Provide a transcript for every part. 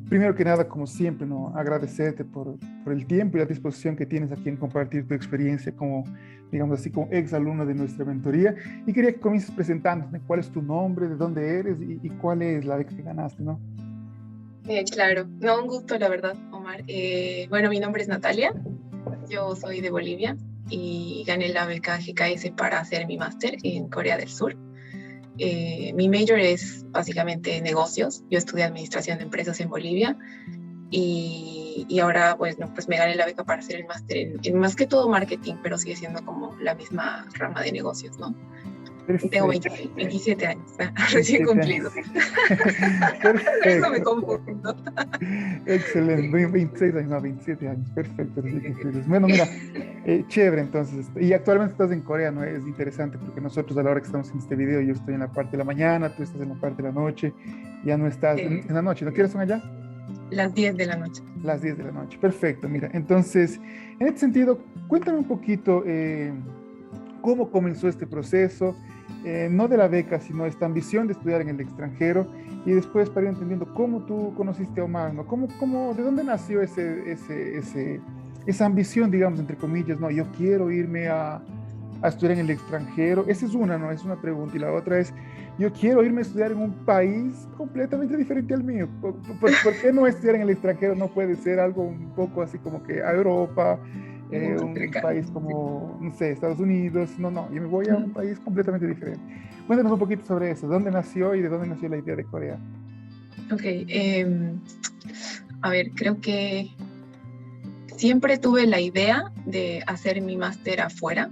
Primero que nada, como siempre, ¿no? Agradecerte por el tiempo y la disposición que tienes aquí en compartir tu experiencia como, digamos así, como ex alumno de nuestra mentoría. Y quería que comiences presentándote cuál es tu nombre, de dónde eres y cuál es la beca que ganaste, ¿no? Claro, no, un gusto, la verdad, Omar. Bueno, mi nombre es Natalia, yo soy de Bolivia y gané la beca GKS para hacer mi máster en Corea del Sur. Mi major es básicamente negocios, yo estudié administración de empresas en Bolivia y ahora pues, no, pues me gané la beca para hacer el máster en más que todo marketing, pero sigue siendo como la misma rama de negocios, ¿no? Tengo Perfecto. 27 años, recién 27 años. cumplido. Por eso me Perfecto. confundo. Excelente. Sí. 26 años, no, 27 años. Perfecto, recién cumplidos. Bueno, mira, chévere entonces. Y actualmente estás en Corea, ¿no? Es interesante porque nosotros a la hora que estamos en este video, yo estoy en la parte de la mañana, tú estás en la parte de la noche, ya no estás en la noche, ¿no quieres son allá? Las 10 de la noche. Las 10 de la noche. Perfecto, mira. Entonces, en este sentido, cuéntame un poquito cómo comenzó este proceso, no de la beca, sino esta ambición de estudiar en el extranjero y después para ir entendiendo cómo tú conociste a Omar, ¿no? ¿De dónde nació esa ambición, digamos, entre comillas, ¿no? Yo quiero irme a estudiar en el extranjero. Esa es una, ¿no? Es una pregunta. Y la otra es, yo quiero irme a estudiar en un país completamente diferente al mío. ¿Por qué no estudiar en el extranjero? No puede ser algo un poco así como que a Europa, Muy un cercano. país Sí. como, no sé, Estados Unidos. No, no, yo me voy a un país completamente diferente. Cuéntanos un poquito sobre eso. ¿Dónde nació y de dónde nació la idea de Corea? Ok, a ver, creo que siempre tuve la idea de hacer mi máster afuera.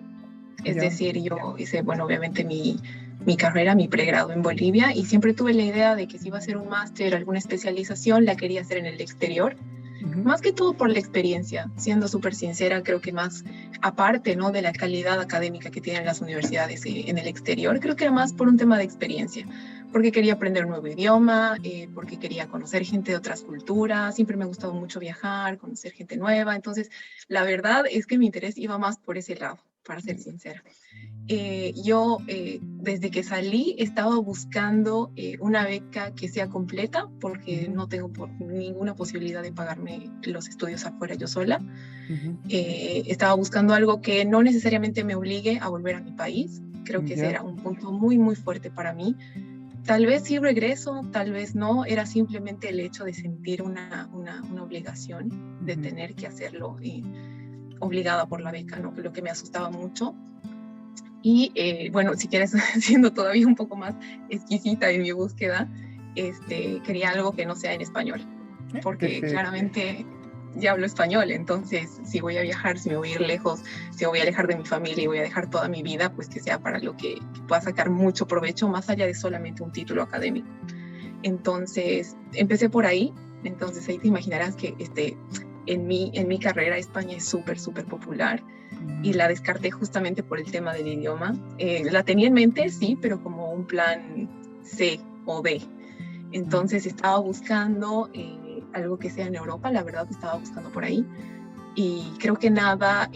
Es Ya. decir, yo hice, bueno, obviamente mi carrera, mi pregrado en Bolivia, y siempre tuve la idea de que si iba a hacer un máster, alguna especialización, la quería hacer en el exterior. Ujú. Más que todo por la experiencia, siendo súper sincera, creo que más aparte, ¿no?, de la calidad académica que tienen las universidades en el exterior, creo que era más por un tema de experiencia, porque quería aprender un nuevo idioma, porque quería conocer gente de otras culturas, siempre me ha gustado mucho viajar, conocer gente nueva, entonces la verdad es que mi interés iba más por ese lado, para ser sincera. Yo desde que salí estaba buscando una beca que sea completa porque Ujú. no tengo ninguna posibilidad de pagarme los estudios afuera yo sola. Ujú. Estaba buscando algo que no necesariamente me obligue a volver a mi país. Creo que ese Ya. era un punto muy, muy fuerte para mí. Tal vez sí regreso, tal vez no. Era simplemente el hecho de sentir una obligación de Ujú. tener que hacerlo obligada por la beca, ¿no? Lo que me asustaba mucho. Y bueno, si quieres, siendo todavía un poco más exquisita en mi búsqueda, quería algo que no sea en español, porque Perfecto. claramente ya hablo español, entonces si voy a viajar, si me voy a ir lejos, si me voy a alejar de mi familia y voy a dejar toda mi vida, pues que sea para lo que pueda sacar mucho provecho, más allá de solamente un título académico. Entonces, empecé por ahí, entonces ahí te imaginarás que en mi carrera España es súper, súper popular y Ujú. la descarté justamente por el tema del idioma. La tenía en mente, sí, pero como un plan C o D. Ujú. Entonces estaba buscando algo que sea en Europa, la verdad estaba buscando por ahí. Y creo que nada,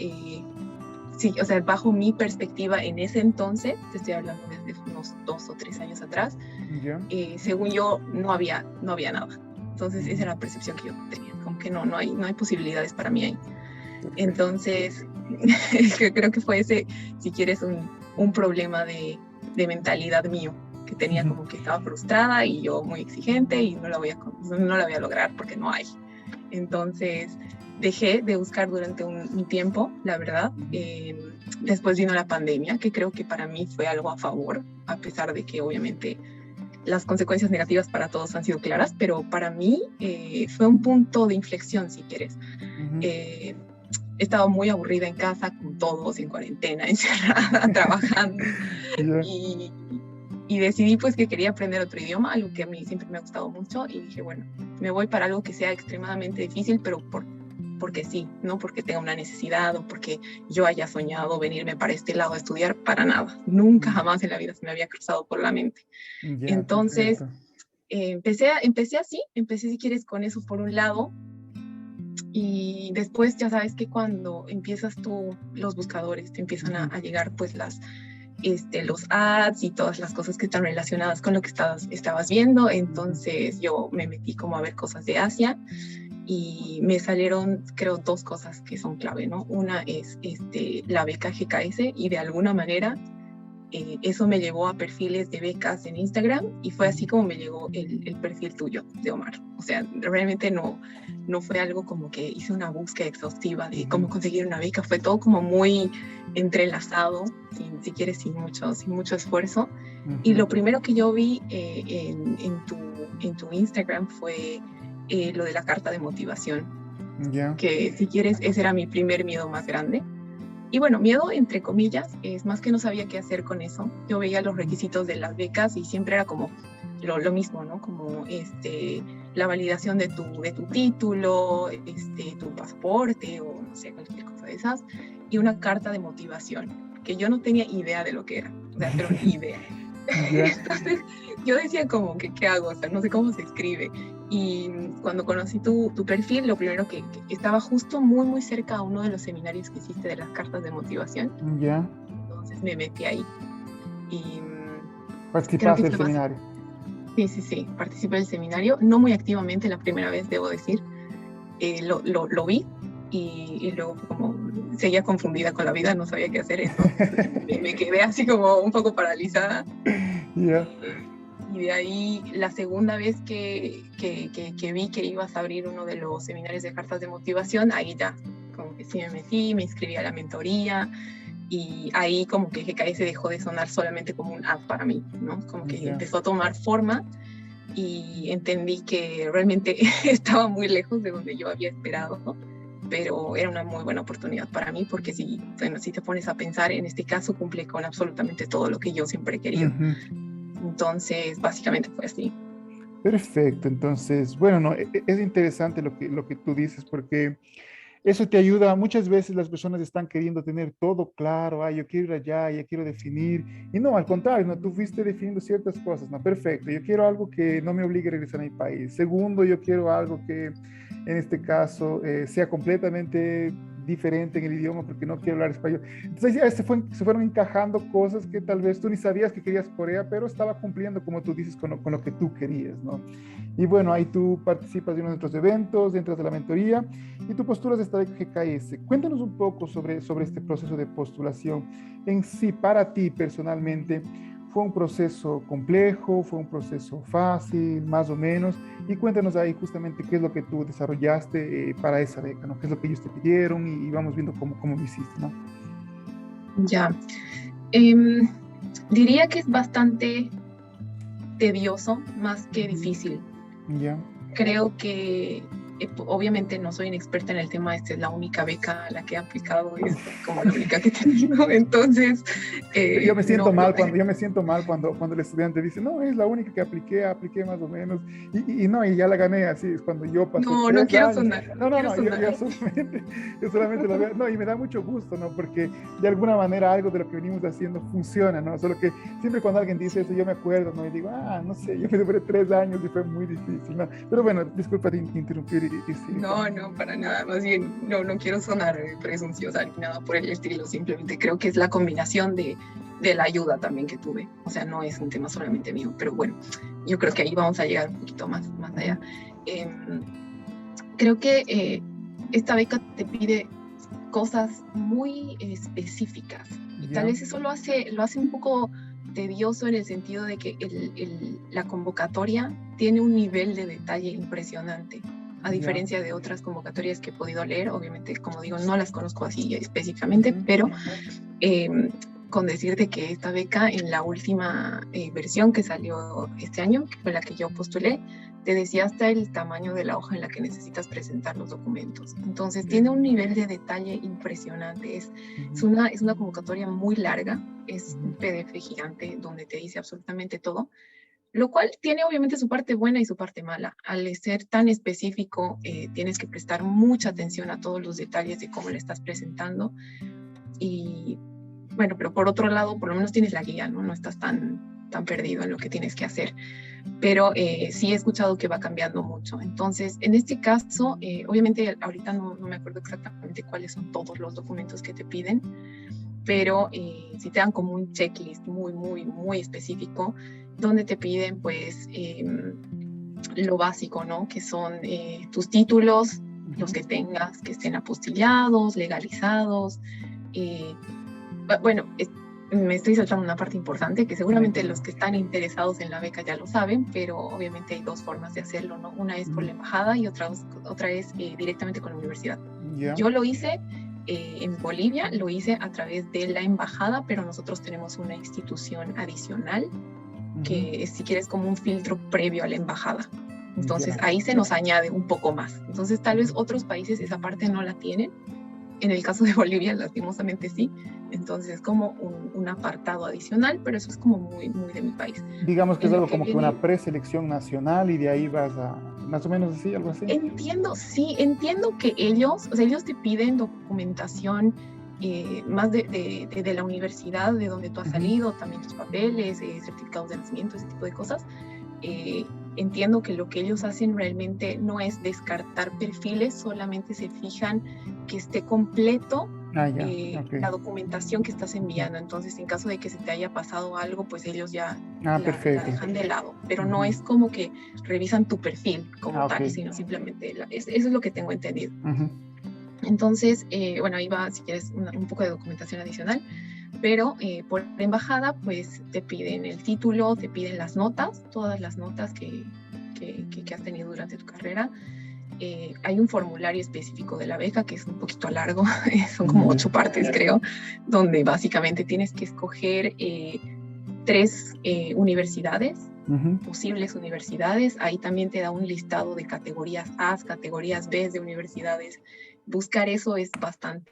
sí, o sea, bajo mi perspectiva en ese entonces, te estoy hablando desde unos 2 o 3 años atrás, Ya. según yo no había nada. Entonces esa Ujú. era la percepción que yo tenía, como que no hay posibilidades para mí ahí. Perfecto. Entonces, creo que fue ese, si quieres, un problema de mentalidad mío, que tenía Ujú. como que estaba frustrada y yo muy exigente y no la voy a lograr porque no hay. Entonces, dejé de buscar durante un tiempo, la verdad. Ujú. Después vino la pandemia, que creo que para mí fue algo a favor, a pesar de que obviamente las consecuencias negativas para todos han sido claras, pero para mí fue un punto de inflexión, si quieres. Ujú. He estado muy aburrida en casa, con todos en cuarentena, encerrada, trabajando, Ya. y, y decidí pues que quería aprender otro idioma, algo que a mí siempre me ha gustado mucho, y dije, bueno, me voy para algo que sea extremadamente difícil, pero porque sí, no porque tenga una necesidad o porque yo haya soñado venirme para este lado a estudiar, para nada. Nunca Mm. jamás en la vida se me había cruzado por la mente. Ya, Entonces, perfecto. empecé así, empecé si quieres con eso por un lado, y después ya sabes que cuando empiezas tú, los buscadores te empiezan Ujú. a llegar pues los ads y todas las cosas que están relacionadas con lo que estabas viendo. Entonces yo me metí como a ver cosas de Asia y me salieron, creo, dos cosas que son clave, ¿no? Una es la beca GKS, y de alguna manera eso me llevó a perfiles de becas en Instagram, y fue así como me llegó el perfil tuyo, de Omar. O sea, realmente no fue algo como que hice una búsqueda exhaustiva de cómo conseguir una beca, fue todo como muy entrelazado, si quieres, sin mucho esfuerzo. Y lo primero que yo vi en tu Instagram fue lo de la carta de motivación, que si quieres, ese era mi primer miedo más grande. Y bueno, miedo entre comillas, es más que no sabía qué hacer con eso. Yo veía los requisitos de las becas y siempre era como lo mismo, ¿no? Como la validación de tu título, tu pasaporte o no sé, cualquier cosa de esas, y una carta de motivación, que yo no tenía idea de lo que era, o sea, pero ni idea. Entonces yo decía como que ¿qué hago? O sea, no sé cómo se escribe. Y cuando conocí tu perfil, lo primero que estaba justo muy muy cerca a uno de los seminarios que hiciste de las cartas de motivación. Entonces me metí ahí y ¿participaste del seminario? Sí, participé del seminario, no muy activamente la primera vez, debo decir. Lo vi y luego como seguía confundida con la vida, no sabía qué hacer, entonces me quedé así como un poco paralizada. Y de ahí la segunda vez que vi que ibas a abrir uno de los seminarios de cartas de motivación, ahí ya como que sí me metí, me inscribí a la mentoría, y ahí como que GKS dejó de sonar solamente como un ad para mí, ¿no? Como que empezó a tomar forma y entendí que realmente estaba muy lejos de donde yo había esperado, ¿no? Pero era una muy buena oportunidad para mí, porque si te pones a pensar, en este caso cumple con absolutamente todo lo que yo siempre he querido. Entonces, básicamente fue así. Perfecto. Entonces, bueno, no, es interesante lo que tú dices, porque eso te ayuda. Muchas veces las personas están queriendo tener todo claro, yo quiero ir allá, ya quiero definir, y no, al contrario, no, tú fuiste definiendo ciertas cosas, no, perfecto, yo quiero algo que no me obligue a regresar a mi país. Segundo, yo quiero algo que en este caso sea completamente diferente en el idioma, porque no quiero hablar español. Entonces ya se fueron encajando cosas que tal vez tú ni sabías que querías Corea, pero estaba cumpliendo, como tú dices, con lo que tú querías, ¿no? Y bueno, ahí tú participas de uno de nuestros eventos, entras de la mentoría y tú postulas esta beca GKS. Cuéntanos un poco sobre este proceso de postulación en sí. Para ti personalmente, ¿fue un proceso complejo? ¿Fue un proceso fácil, más o menos? Y cuéntanos ahí justamente qué es lo que tú desarrollaste para esa beca, ¿no? ¿Qué es lo que ellos te pidieron? Y vamos viendo cómo lo hiciste, ¿no? Ya. Diría que es bastante tedioso más que difícil. Creo que obviamente no soy una experta en el tema, esta es la única beca a la que he aplicado, es como la única que he tenido, entonces yo me siento mal cuando el estudiante dice, no, es la única que apliqué más o menos, y no, y ya la gané. Así es cuando yo pasé. No quiero sonar. Yo solamente lo veo, no, y me da mucho gusto, ¿no? Porque de alguna manera algo de lo que venimos haciendo funciona, ¿no? Solo que siempre cuando alguien dice eso, yo me acuerdo, ¿no? Y digo, no sé, yo me demoré 3 años y fue muy difícil, ¿no? Pero bueno, disculpa de interrumpir. No, para nada, más bien no quiero sonar presunciosa ni nada por el estilo, simplemente creo que es la combinación de la ayuda también que tuve, o sea, no es un tema solamente mío, pero bueno, yo creo que ahí vamos a llegar un poquito más allá. Creo que esta beca te pide cosas muy específicas, y tal vez eso lo hace un poco tedioso, en el sentido de que la convocatoria tiene un nivel de detalle impresionante, a diferencia de otras convocatorias que he podido leer. Obviamente, como digo, no las conozco así específicamente, pero con decirte que esta beca, en la última versión que salió este año, que fue la que yo postulé, te decía hasta el tamaño de la hoja en la que necesitas presentar los documentos. Entonces tiene un nivel de detalle impresionante. Es una convocatoria muy larga, es un PDF gigante donde te dice absolutamente todo, lo cual tiene obviamente su parte buena y su parte mala. Al ser tan específico, tienes que prestar mucha atención a todos los detalles de cómo le estás presentando. Y bueno, pero por otro lado, por lo menos tienes la guía, ¿no? No estás tan perdido en lo que tienes que hacer. Pero sí he escuchado que va cambiando mucho. Entonces, en este caso, obviamente ahorita no me acuerdo exactamente cuáles son todos los documentos que te piden, pero si te dan como un checklist muy específico, donde te piden pues lo básico, ¿no? Que son tus títulos, los que tengas, que estén apostillados, legalizados. Bueno, me estoy saltando una parte importante, que seguramente los que están interesados en la beca ya lo saben, pero obviamente hay dos formas de hacerlo, ¿no? Una es por la embajada y otra es directamente con la universidad. Yeah. Yo lo hice en Bolivia, lo hice a través de la embajada, pero nosotros tenemos una institución adicional que es, si quieres, como un filtro previo a la embajada. Entonces ahí se nos añade un poco más. Entonces tal vez otros países esa parte no la tienen. En el caso de Bolivia, lastimosamente sí. Entonces, como un apartado adicional, pero eso es como muy de mi país. Digamos que es algo como que una preselección nacional y de ahí vas a, más o menos así, algo así. Entiendo que ellos te piden documentación más de la universidad, de donde tú has salido, también tus papeles, certificados de nacimiento, ese tipo de cosas. Entiendo que lo que ellos hacen realmente no es descartar perfiles, solamente se fijan que esté completo la documentación que estás enviando. Entonces, en caso de que se te haya pasado algo, pues ellos ya la dejan de lado. Pero no es como que revisan tu perfil como tal, sino simplemente eso es lo que tengo entendido. Entonces, bueno, ahí va, si quieres, un poco de documentación adicional. Pero por embajada, pues te piden el título, te piden las notas, todas las notas que has tenido durante tu carrera. Hay un formulario específico de la beca que es un poquito largo, son como 8 partes creo, donde básicamente tienes que escoger 3 universidades, posibles universidades. Ahí también te da un listado de categorías A, categorías B de universidades. Buscar eso es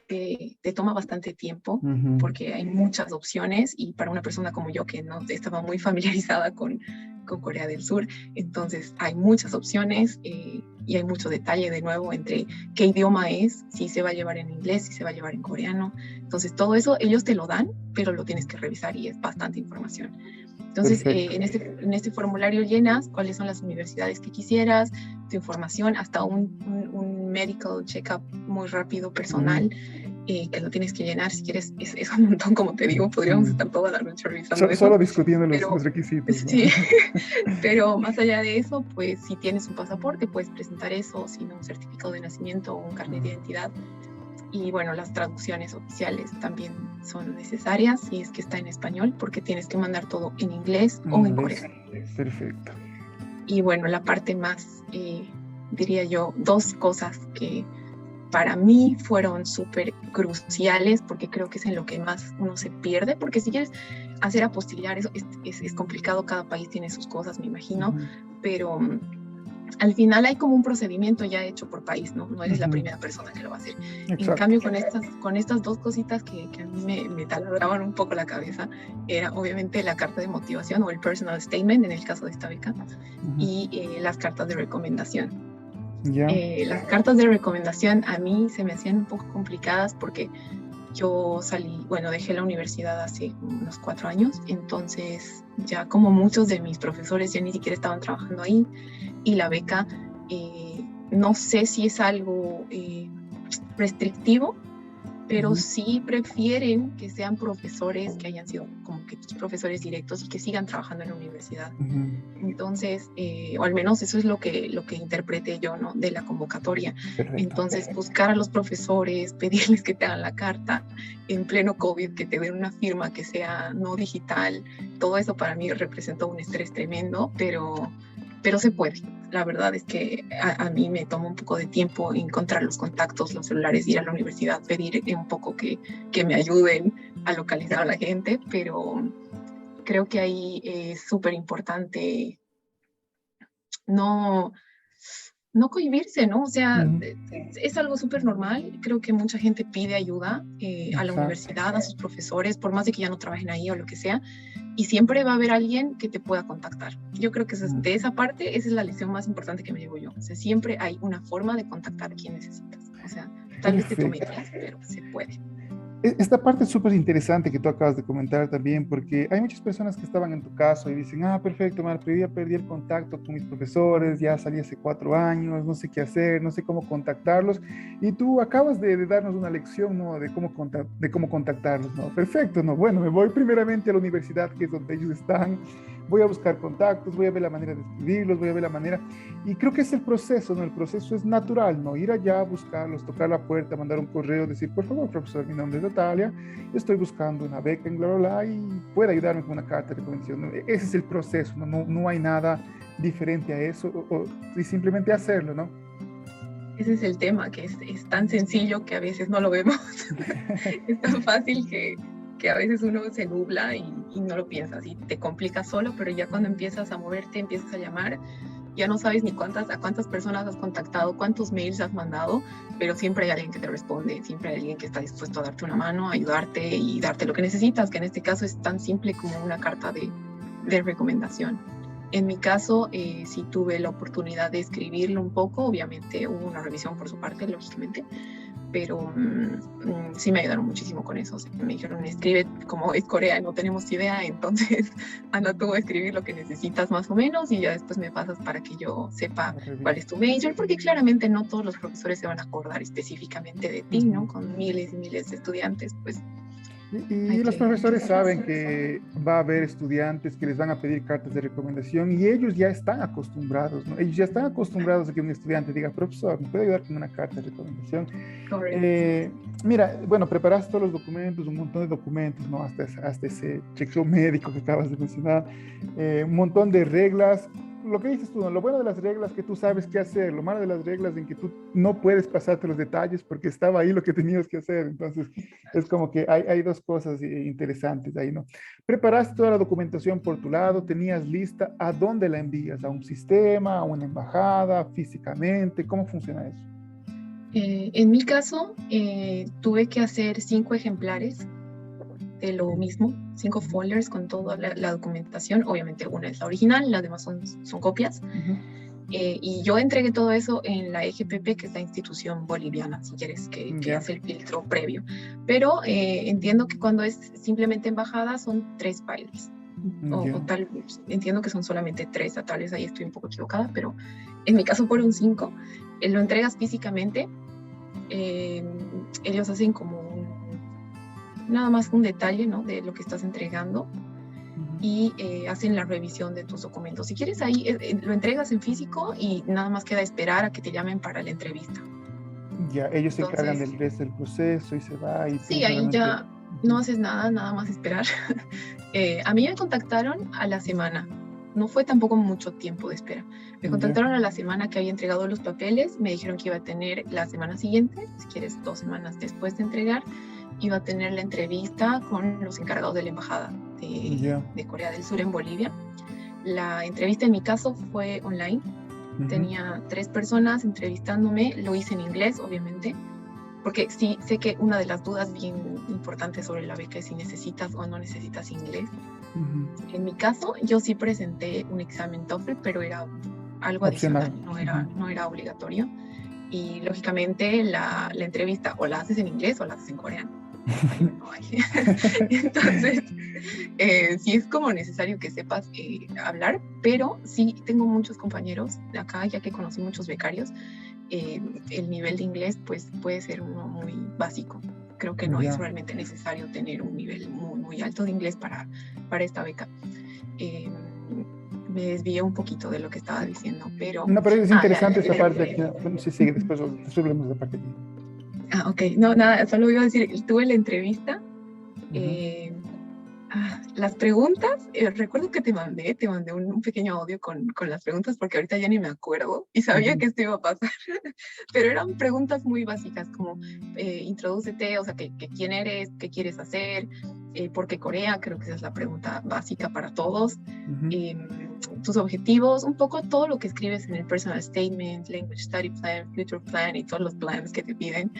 te toma bastante tiempo, porque hay muchas opciones, y para una persona como yo que no estaba muy familiarizada con Corea del Sur, entonces hay muchas opciones y hay mucho detalle de nuevo entre qué idioma es, si se va a llevar en inglés, si se va a llevar en coreano. Entonces todo eso ellos te lo dan, pero lo tienes que revisar y es bastante información. Entonces, en este formulario llenas cuáles son las universidades que quisieras, tu información, hasta un medical check-up muy rápido, personal, que lo tienes que llenar. Si quieres, es un montón, como te digo, podríamos estar toda la noche revisando eso. Solo discutiendo los requisitos. Sí, pero más allá de eso, pues si tienes un pasaporte, puedes presentar eso, si no, un certificado de nacimiento o un carnet de identidad. Y bueno, las traducciones oficiales también son necesarias, si es que está en español, porque tienes que mandar todo en inglés o en coreano. Perfecto. Y bueno, la parte más, diría yo, 2 cosas que para mí fueron súper cruciales, porque creo que es en lo que más uno se pierde, porque si quieres hacer apostillar, eso es complicado, cada país tiene sus cosas, me imagino, pero al final hay como un procedimiento ya hecho por país, ¿no? No eres la primera persona que lo va a hacer. Exacto. En cambio, con estas 2 cositas que a mí me taladraban un poco la cabeza, era obviamente la carta de motivación o el personal statement, en el caso de esta beca, y las cartas de recomendación. Las cartas de recomendación a mí se me hacían un poco complicadas porque yo dejé la universidad hace unos 4 años, entonces ya como muchos de mis profesores ya ni siquiera estaban trabajando ahí, y la beca no sé si es algo restrictivo, pero sí prefieren que sean profesores que hayan sido como que tus profesores directos y que sigan trabajando en la universidad. Entonces, o al menos eso es lo que interpreté yo, ¿no?, de la convocatoria. Perfecto. Entonces, buscar a los profesores, pedirles que te hagan la carta en pleno COVID, que te den una firma que sea no digital, todo eso para mí representó un estrés tremendo, pero se puede. La verdad es que a mí me toma un poco de tiempo encontrar los contactos, los celulares, ir a la universidad, pedir un poco que me ayuden a localizar a la gente, pero creo que ahí es súper importante no cohibirse, ¿no? O sea, es algo súper normal. Creo que mucha gente pide ayuda a la universidad, a sus profesores, por más de que ya no trabajen ahí o lo que sea, y siempre va a haber alguien que te pueda contactar. Yo creo que de esa parte, esa es la lección más importante que me llevo yo. O sea, siempre hay una forma de contactar a quien necesitas. O sea, tal vez te tome días, pero se puede. Esta parte es súper interesante que tú acabas de comentar también, porque hay muchas personas que estaban en tu caso y dicen, ah, perfecto, Mar, pero yo ya perdí el contacto con mis profesores, ya salí hace 4 años, no sé qué hacer, no sé cómo contactarlos, y tú acabas de darnos una lección, ¿no? De cómo contactarlos, ¿no? Perfecto, ¿no? Bueno, me voy primeramente a la universidad, que es donde ellos están, voy a buscar contactos, voy a ver la manera de escribirlos, voy a ver la manera, y creo que es el proceso, ¿no? El proceso es natural, ¿no? Ir allá, buscarlos, tocar la puerta, mandar un correo, decir, por favor, profesor, mi nombre es Natalia, estoy buscando una beca en bla, bla, bla, y puede ayudarme con una carta de recomendación, ¿no? Ese es el proceso, ¿no? No hay nada diferente a eso, y simplemente hacerlo, ¿no? Ese es el tema, que es tan sencillo que a veces no lo vemos. Es tan fácil que a veces uno se nubla y no lo piensas y te complicas solo, pero ya cuando empiezas a moverte, empiezas a llamar, ya no sabes ni a cuántas personas has contactado, cuántos mails has mandado, pero siempre hay alguien que te responde, siempre hay alguien que está dispuesto a darte una mano, a ayudarte y darte lo que necesitas, que en este caso es tan simple como una carta de recomendación. En mi caso, sí tuve la oportunidad de escribirlo un poco, obviamente hubo una revisión por su parte, lógicamente, pero sí me ayudaron muchísimo con eso. O sea, me dijeron, escribe, como es Corea, no tenemos idea, entonces anda tú a escribir lo que necesitas más o menos y ya después me pasas para que yo sepa cuál es tu major, porque claramente no todos los profesores se van a acordar específicamente de ti, ¿no? Con miles y miles de estudiantes, pues Y hay los que profesores saber saben hacer eso. que va a haber estudiantes que les van a pedir cartas de recomendación y ellos ya están acostumbrados, ¿no? Ellos ya están acostumbrados a que un estudiante diga, profesor, ¿me puede ayudar con una carta de recomendación? Correcto. Eh, Mira, bueno, preparaste todos los documentos, un montón de documentos, ¿no? Hasta ese chequeo médico que acabas de mencionar, un montón de reglas. Lo que dices tú, ¿no? Lo bueno de las reglas es que tú sabes qué hacer, lo malo de las reglas es que tú no puedes pasarte los detalles porque estaba ahí lo que tenías que hacer. Entonces, es como que hay dos cosas interesantes ahí, ¿no? Preparaste toda la documentación por tu lado, tenías lista, ¿a dónde la envías? ¿A un sistema, a una embajada, físicamente? ¿Cómo funciona eso? En mi caso, tuve que hacer 5 ejemplares de lo mismo, 5 folders con toda la documentación. Obviamente una es la original, las demás son copias. Ujú. Y yo entregué todo eso en la EGPP, que es la institución boliviana, si quieres, que Ya, hace el filtro previo. Pero entiendo que cuando es simplemente embajada son 3 files. O ya, tal, entiendo que son solamente 3, tal vez ahí estoy un poco equivocada, pero en mi caso fueron 5. Lo entregas físicamente, eh, ellos hacen como nada más un detalle, ¿no? De lo que estás entregando ujú. y hacen la revisión de tus documentos. Si quieres ahí lo entregas en físico y nada más queda esperar a que te llamen para la entrevista. Ya, ellos se encargan Entonces, del resto del proceso y se va y tú sí, ahí solamente... ya no Ujú. haces nada, nada más esperar. A mí me contactaron a la semana. No fue tampoco mucho tiempo de espera. Me Ya, contactaron a la semana que había entregado los papeles. Me dijeron que iba a tener la semana siguiente, si quieres 2 semanas después de entregar, iba a tener la entrevista con los encargados de la embajada ya. de Corea del Sur en Bolivia. La entrevista en mi caso fue online. Ujú, Tenía 3 personas entrevistándome. Lo hice en inglés, obviamente, porque sí sé que una de las dudas bien importantes sobre la beca es si necesitas o no necesitas inglés. ujú. En mi caso, yo sí presenté un examen TOEFL, pero era algo Opcional. adicional, Ujú. no era obligatorio. Y lógicamente la entrevista o la haces en inglés o la haces en coreano. Español no hay. Entonces, sí es como necesario que sepas hablar, pero sí tengo muchos compañeros de acá, ya que conocí muchos becarios, el nivel de inglés pues puede ser uno muy básico. Creo que no es Ya. realmente necesario tener un nivel muy alto de inglés para esta beca. Eh, Me desvié un poquito de lo que estaba diciendo, pero... No, pero es Ah, interesante esta parte. Bueno, sí, sigue, después hablemos de la parte. ok, no, nada, solo iba a decir, tuve la entrevista. Ujú, eh, Las preguntas, recuerdo que te mandé un pequeño audio con las preguntas porque ahorita ya ni me acuerdo y sabía ujú. que esto iba a pasar, pero eran preguntas muy básicas como introdúcete, o sea, quién eres, qué quieres hacer, por qué Corea, creo que esa es la pregunta básica para todos, Ujú. eh, tus objetivos, un poco todo lo que escribes en el personal statement, language study plan, future plan y todos los plans que te piden,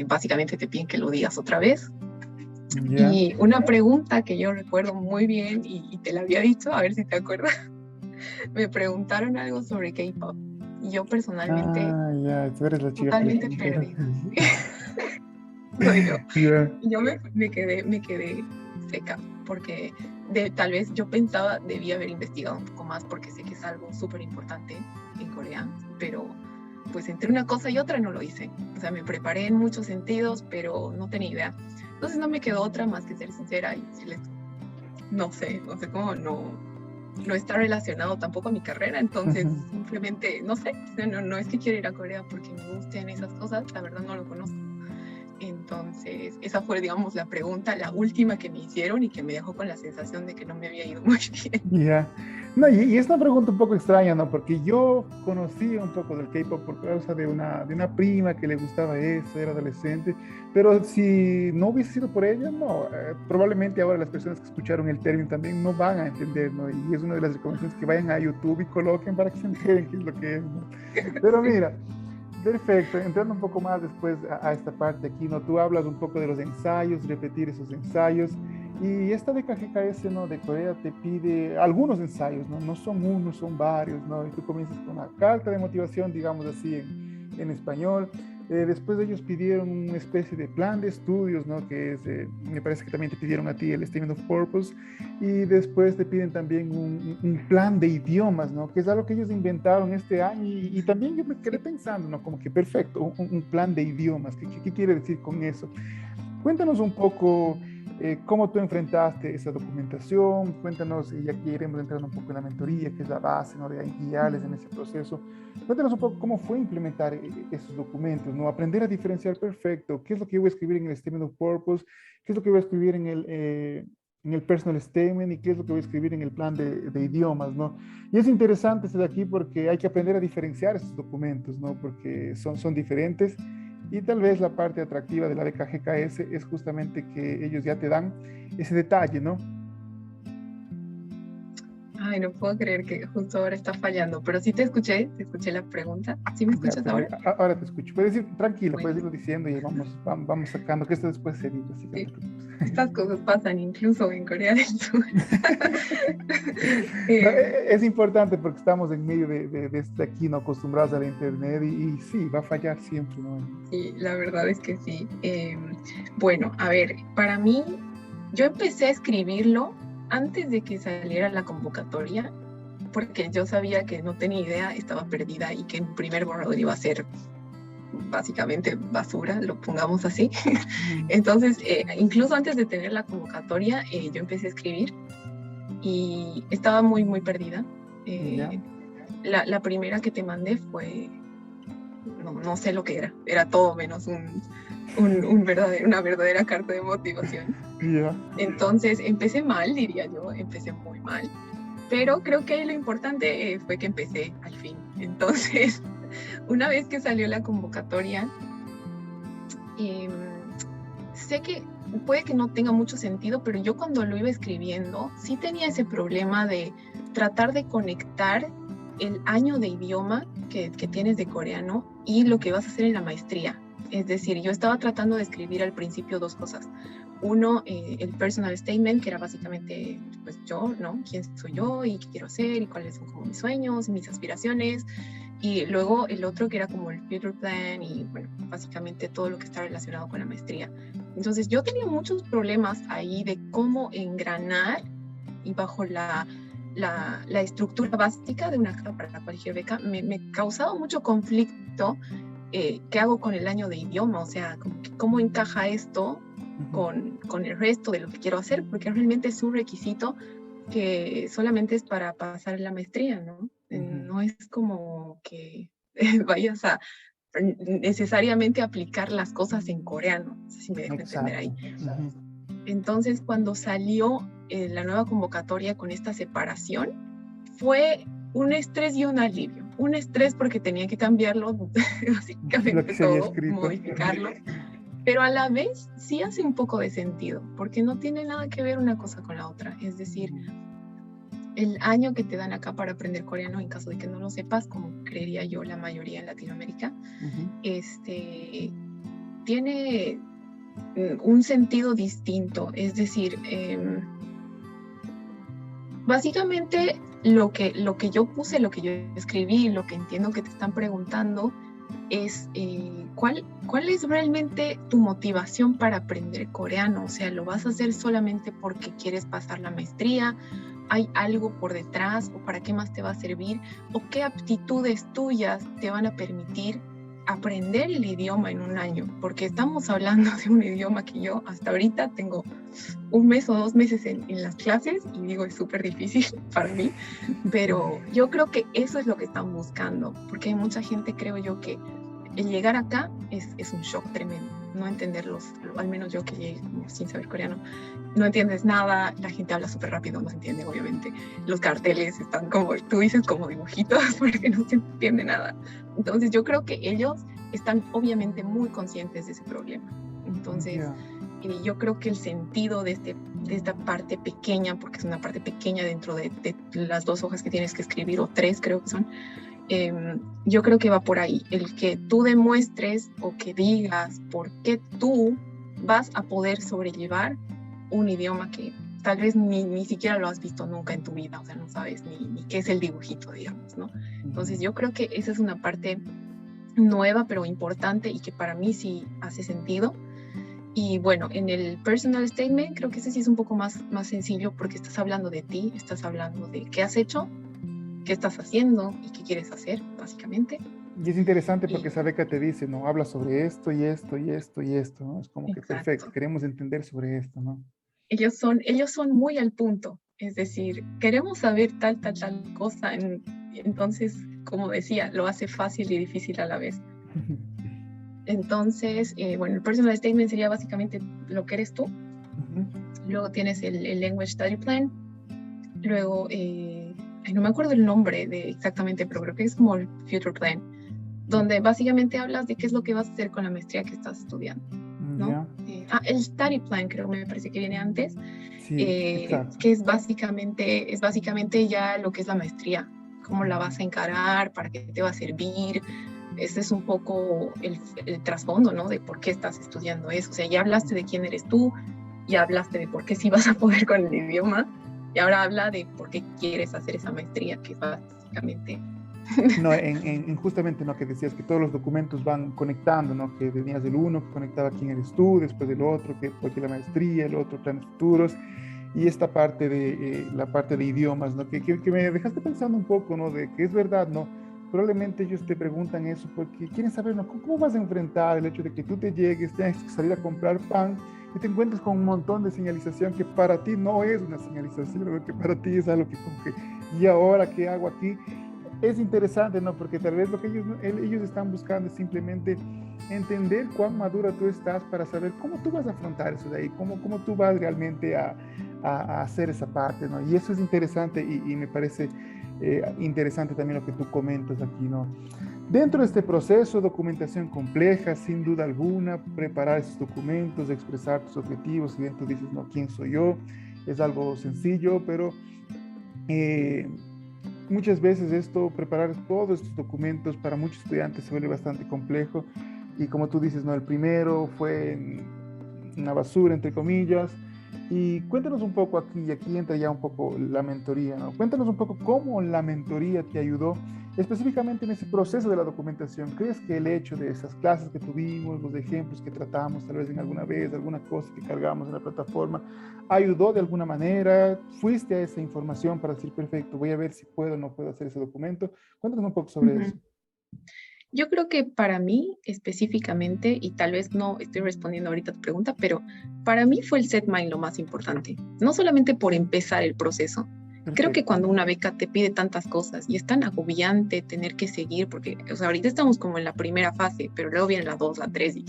básicamente te piden que lo digas otra vez. Ya. Y una pregunta que yo recuerdo muy bien y te la había dicho, a ver si te acuerdas, me preguntaron algo sobre K-pop y yo personalmente Ah, ya, tú eres la chica que le totalmente preguntaron. perdida. soy yo. Yeah. Y yo me quedé seca, porque tal vez yo pensaba, debía haber investigado un poco más, porque sé que es algo súper importante en Corea, pero pues entre una cosa y otra no lo hice. O sea, me preparé en muchos sentidos, pero no tenía idea. Entonces no me quedó otra más que ser sincera y decirles, no sé cómo, no está relacionado tampoco a mi carrera, entonces simplemente, no sé, no es que quiera ir a Corea porque me gusten esas cosas, la verdad no lo conozco. Entonces, esa fue, digamos, la pregunta, la última que me hicieron y que me dejó con la sensación de que no me había ido muy bien. Ya. No, y es una pregunta un poco extraña, ¿no? Porque yo conocí un poco del K-pop por causa de una prima que le gustaba eso, era adolescente, pero si no hubiese sido por ella, no, probablemente ahora las personas que escucharon el término también no van a entender, ¿no? Y es una de las recomendaciones que vayan a YouTube y coloquen para que se enteren qué es lo que es, ¿no? Pero mira, perfecto, entrando un poco más después a esta parte aquí, ¿no? Tú hablas un poco de los ensayos, repetir esos ensayos, y esta de KGKS, ¿no? De Corea te pide algunos ensayos, ¿no? No son unos, son varios, ¿no? Y tú comienzas con una carta de motivación, digamos así, en español. Después ellos pidieron una especie de plan de estudios, ¿no? Que es, me parece que también te pidieron a ti el Statement of Purpose, y después te piden también un plan de idiomas, ¿no? Que es algo que ellos inventaron este año, y también yo me quedé pensando, ¿no? Como que perfecto, un plan de idiomas, ¿qué quiere decir con eso? Cuéntanos un poco cómo tú enfrentaste esa documentación, cuéntanos, y aquí iremos entrando un poco en la mentoría, que es la base, ¿no? De guiarles en ese proceso. Cuéntanos un poco cómo fue implementar esos documentos, ¿no? Aprender a diferenciar perfecto, qué es lo que yo voy a escribir en el Statement of Purpose, qué es lo que voy a escribir en el Personal Statement, y qué es lo que voy a escribir en el plan de idiomas, ¿no? Y es interesante esto de aquí porque hay que aprender a diferenciar esos documentos, ¿no? Porque son diferentes. Y tal vez la parte atractiva de la beca GKS es justamente que ellos ya te dan ese detalle, ¿no? Ay, no puedo creer que justo ahora está fallando, pero sí te escuché la pregunta. ¿Sí me Ya, escuchas ahora? ahora te escucho. Puedes ir tranquila, Bueno, puedes irlo diciendo y vamos sacando, que esto después se edita, así que no sí, te preocupes. estas cosas pasan incluso en Corea del Sur. eh, Es importante porque estamos en medio de este aquí, no acostumbrados a la internet, y sí, va a fallar siempre, ¿no? sí, la verdad es que sí. Bueno, a ver, para mí, yo empecé a escribirlo antes de que saliera la convocatoria, porque yo sabía que no tenía idea, estaba perdida y que mi primer borrador iba a ser básicamente basura, lo pongamos así. Entonces, incluso antes de tener la convocatoria, yo empecé a escribir y estaba muy, muy perdida. La primera que te mandé fue, no sé lo que era todo menos una verdadera carta de motivación. Yeah. Entonces, empecé mal, diría yo, empecé muy mal, pero creo que lo importante fue que empecé al fin. Entonces, una vez que salió la convocatoria, sé que puede que no tenga mucho sentido, pero yo cuando lo iba escribiendo sí tenía ese problema de tratar de conectar el año de idioma que tienes de coreano y lo que vas a hacer en la maestría. Es decir, yo estaba tratando de escribir al principio dos cosas. Uno, el personal statement, que era básicamente, pues yo, ¿no? ¿Quién soy yo y qué quiero hacer y cuáles son como mis sueños, mis aspiraciones? Y luego el otro que era como el future plan y, bueno, básicamente todo lo que está relacionado con la maestría. Entonces yo tenía muchos problemas ahí de cómo engranar, y bajo la estructura básica de una carta para cualquier beca me causaba mucho conflicto. ¿Qué hago con el año de idioma? O sea, ¿cómo encaja esto con el resto de lo que quiero hacer? Porque realmente es un requisito que solamente es para pasar la maestría, ¿no? No es como que vayas a necesariamente aplicar las cosas en coreano, no sé si me dejo entender ahí. Entonces, cuando salió la nueva convocatoria con esta separación, fue un estrés y un alivio. Un estrés porque tenía que cambiarlo, básicamente todo, modificarlo, pero a la vez sí hace un poco de sentido, porque no tiene nada que ver una cosa con la otra. Es decir, el año que te dan acá para aprender coreano, en caso de que no lo sepas, como creería yo la mayoría en Latinoamérica, tiene un sentido distinto. Es decir, básicamente lo que yo puse, lo que yo escribí, lo que entiendo que te están preguntando, es cuál es realmente tu motivación para aprender coreano. O sea, ¿lo vas a hacer solamente porque quieres pasar la maestría? ¿Hay algo por detrás? ¿O para qué más te va a servir? ¿O qué aptitudes tuyas te van a permitir aprender el idioma en un año? Porque estamos hablando de un idioma que yo hasta ahorita tengo 1 mes o 2 meses en las clases y digo, es súper difícil para mí, pero yo creo que eso es lo que están buscando, porque hay mucha gente, creo yo, que el llegar acá es un shock tremendo, no entenderlos, al menos yo que llegué como sin saber coreano, no entiendes nada, la gente habla súper rápido, no se entiende obviamente, los carteles están como, tú dices, como dibujitos porque no se entiende nada. Entonces yo creo que ellos están obviamente muy conscientes de ese problema. Entonces yo creo que el sentido de esta parte pequeña, porque es una parte pequeña dentro de las 2 hojas que tienes que escribir, o 3 creo que son, yo creo que va por ahí, el que tú demuestres o que digas por qué tú vas a poder sobrellevar un idioma que tal vez ni siquiera lo has visto nunca en tu vida, o sea, no sabes ni qué es el dibujito, digamos, ¿no? Entonces yo creo que esa es una parte nueva pero importante y que para mí sí hace sentido. Y bueno, en el personal statement creo que ese sí es un poco más sencillo porque estás hablando de ti, estás hablando de qué has hecho, qué estás haciendo y qué quieres hacer, básicamente. Y es interesante porque esa beca te dice, ¿no? Habla sobre esto y esto y esto y esto, ¿no? Es como que Exacto. perfecto, queremos entender sobre esto, ¿no? Ellos son muy al punto, es decir, queremos saber tal cosa, entonces, como decía, lo hace fácil y difícil a la vez. Entonces, bueno, el personal statement sería básicamente lo que eres tú. Luego tienes el Language Study Plan. Luego, no me acuerdo el nombre exactamente, pero creo que es como el Future Plan, donde básicamente hablas de qué es lo que vas a hacer con la maestría que estás estudiando, ¿no? El Study Plan creo me parece que viene antes, sí, que es básicamente ya lo que es la maestría, cómo la vas a encarar, para qué te va a servir. Ese es un poco el trasfondo, ¿no? De por qué estás estudiando eso. O sea, ya hablaste de quién eres tú, ya hablaste de por qué sí vas a poder con el idioma, y ahora habla de por qué quieres hacer esa maestría, que es básicamente... No, justamente, ¿no? Que decías que todos los documentos van conectando, ¿no? Que tenías el uno que conectaba quién eres tú, después del otro, que porque la maestría, el otro, planes futuros, y esta parte de la parte de idiomas, ¿no? Que me dejaste pensando un poco, ¿no? De que es verdad, ¿no? Probablemente ellos te preguntan eso porque quieren saber, ¿no? ¿Cómo vas a enfrentar el hecho de que tú te llegues, tengas que salir a comprar pan y te encuentres con un montón de señalización que para ti no es una señalización, que para ti es algo que como que, ¿y ahora qué hago aquí? Es interesante, ¿no? Porque tal vez lo que ellos están buscando es simplemente entender cuán madura tú estás para saber cómo tú vas a afrontar eso de ahí, cómo tú vas realmente a hacer esa parte, ¿no? Y eso es interesante y me parece interesante también lo que tú comentas aquí, ¿no? Dentro de este proceso, documentación compleja, sin duda alguna, preparar esos documentos, expresar tus objetivos, si bien tú dices, no, ¿quién soy yo? Es algo sencillo, pero muchas veces preparar todos estos documentos para muchos estudiantes se vuelve bastante complejo y como tú dices, ¿no? El primero fue una basura, entre comillas, y cuéntanos un poco aquí entra ya un poco la mentoría, ¿no? Cuéntanos un poco cómo la mentoría te ayudó específicamente en ese proceso de la documentación. ¿Crees que el hecho de esas clases que tuvimos, los ejemplos que tratamos tal vez en alguna vez, alguna cosa que cargamos en la plataforma, ayudó de alguna manera? ¿Fuiste a esa información para decir, perfecto, voy a ver si puedo o no puedo hacer ese documento? Cuéntanos un poco sobre eso. Yo creo que para mí específicamente, y tal vez no estoy respondiendo ahorita a tu pregunta, pero para mí fue el SetMind lo más importante. No solamente por empezar el proceso. Perfecto. Creo que cuando una beca te pide tantas cosas y es tan agobiante tener que seguir, porque o sea, ahorita estamos como en la primera fase, pero luego viene la 2, la 3, y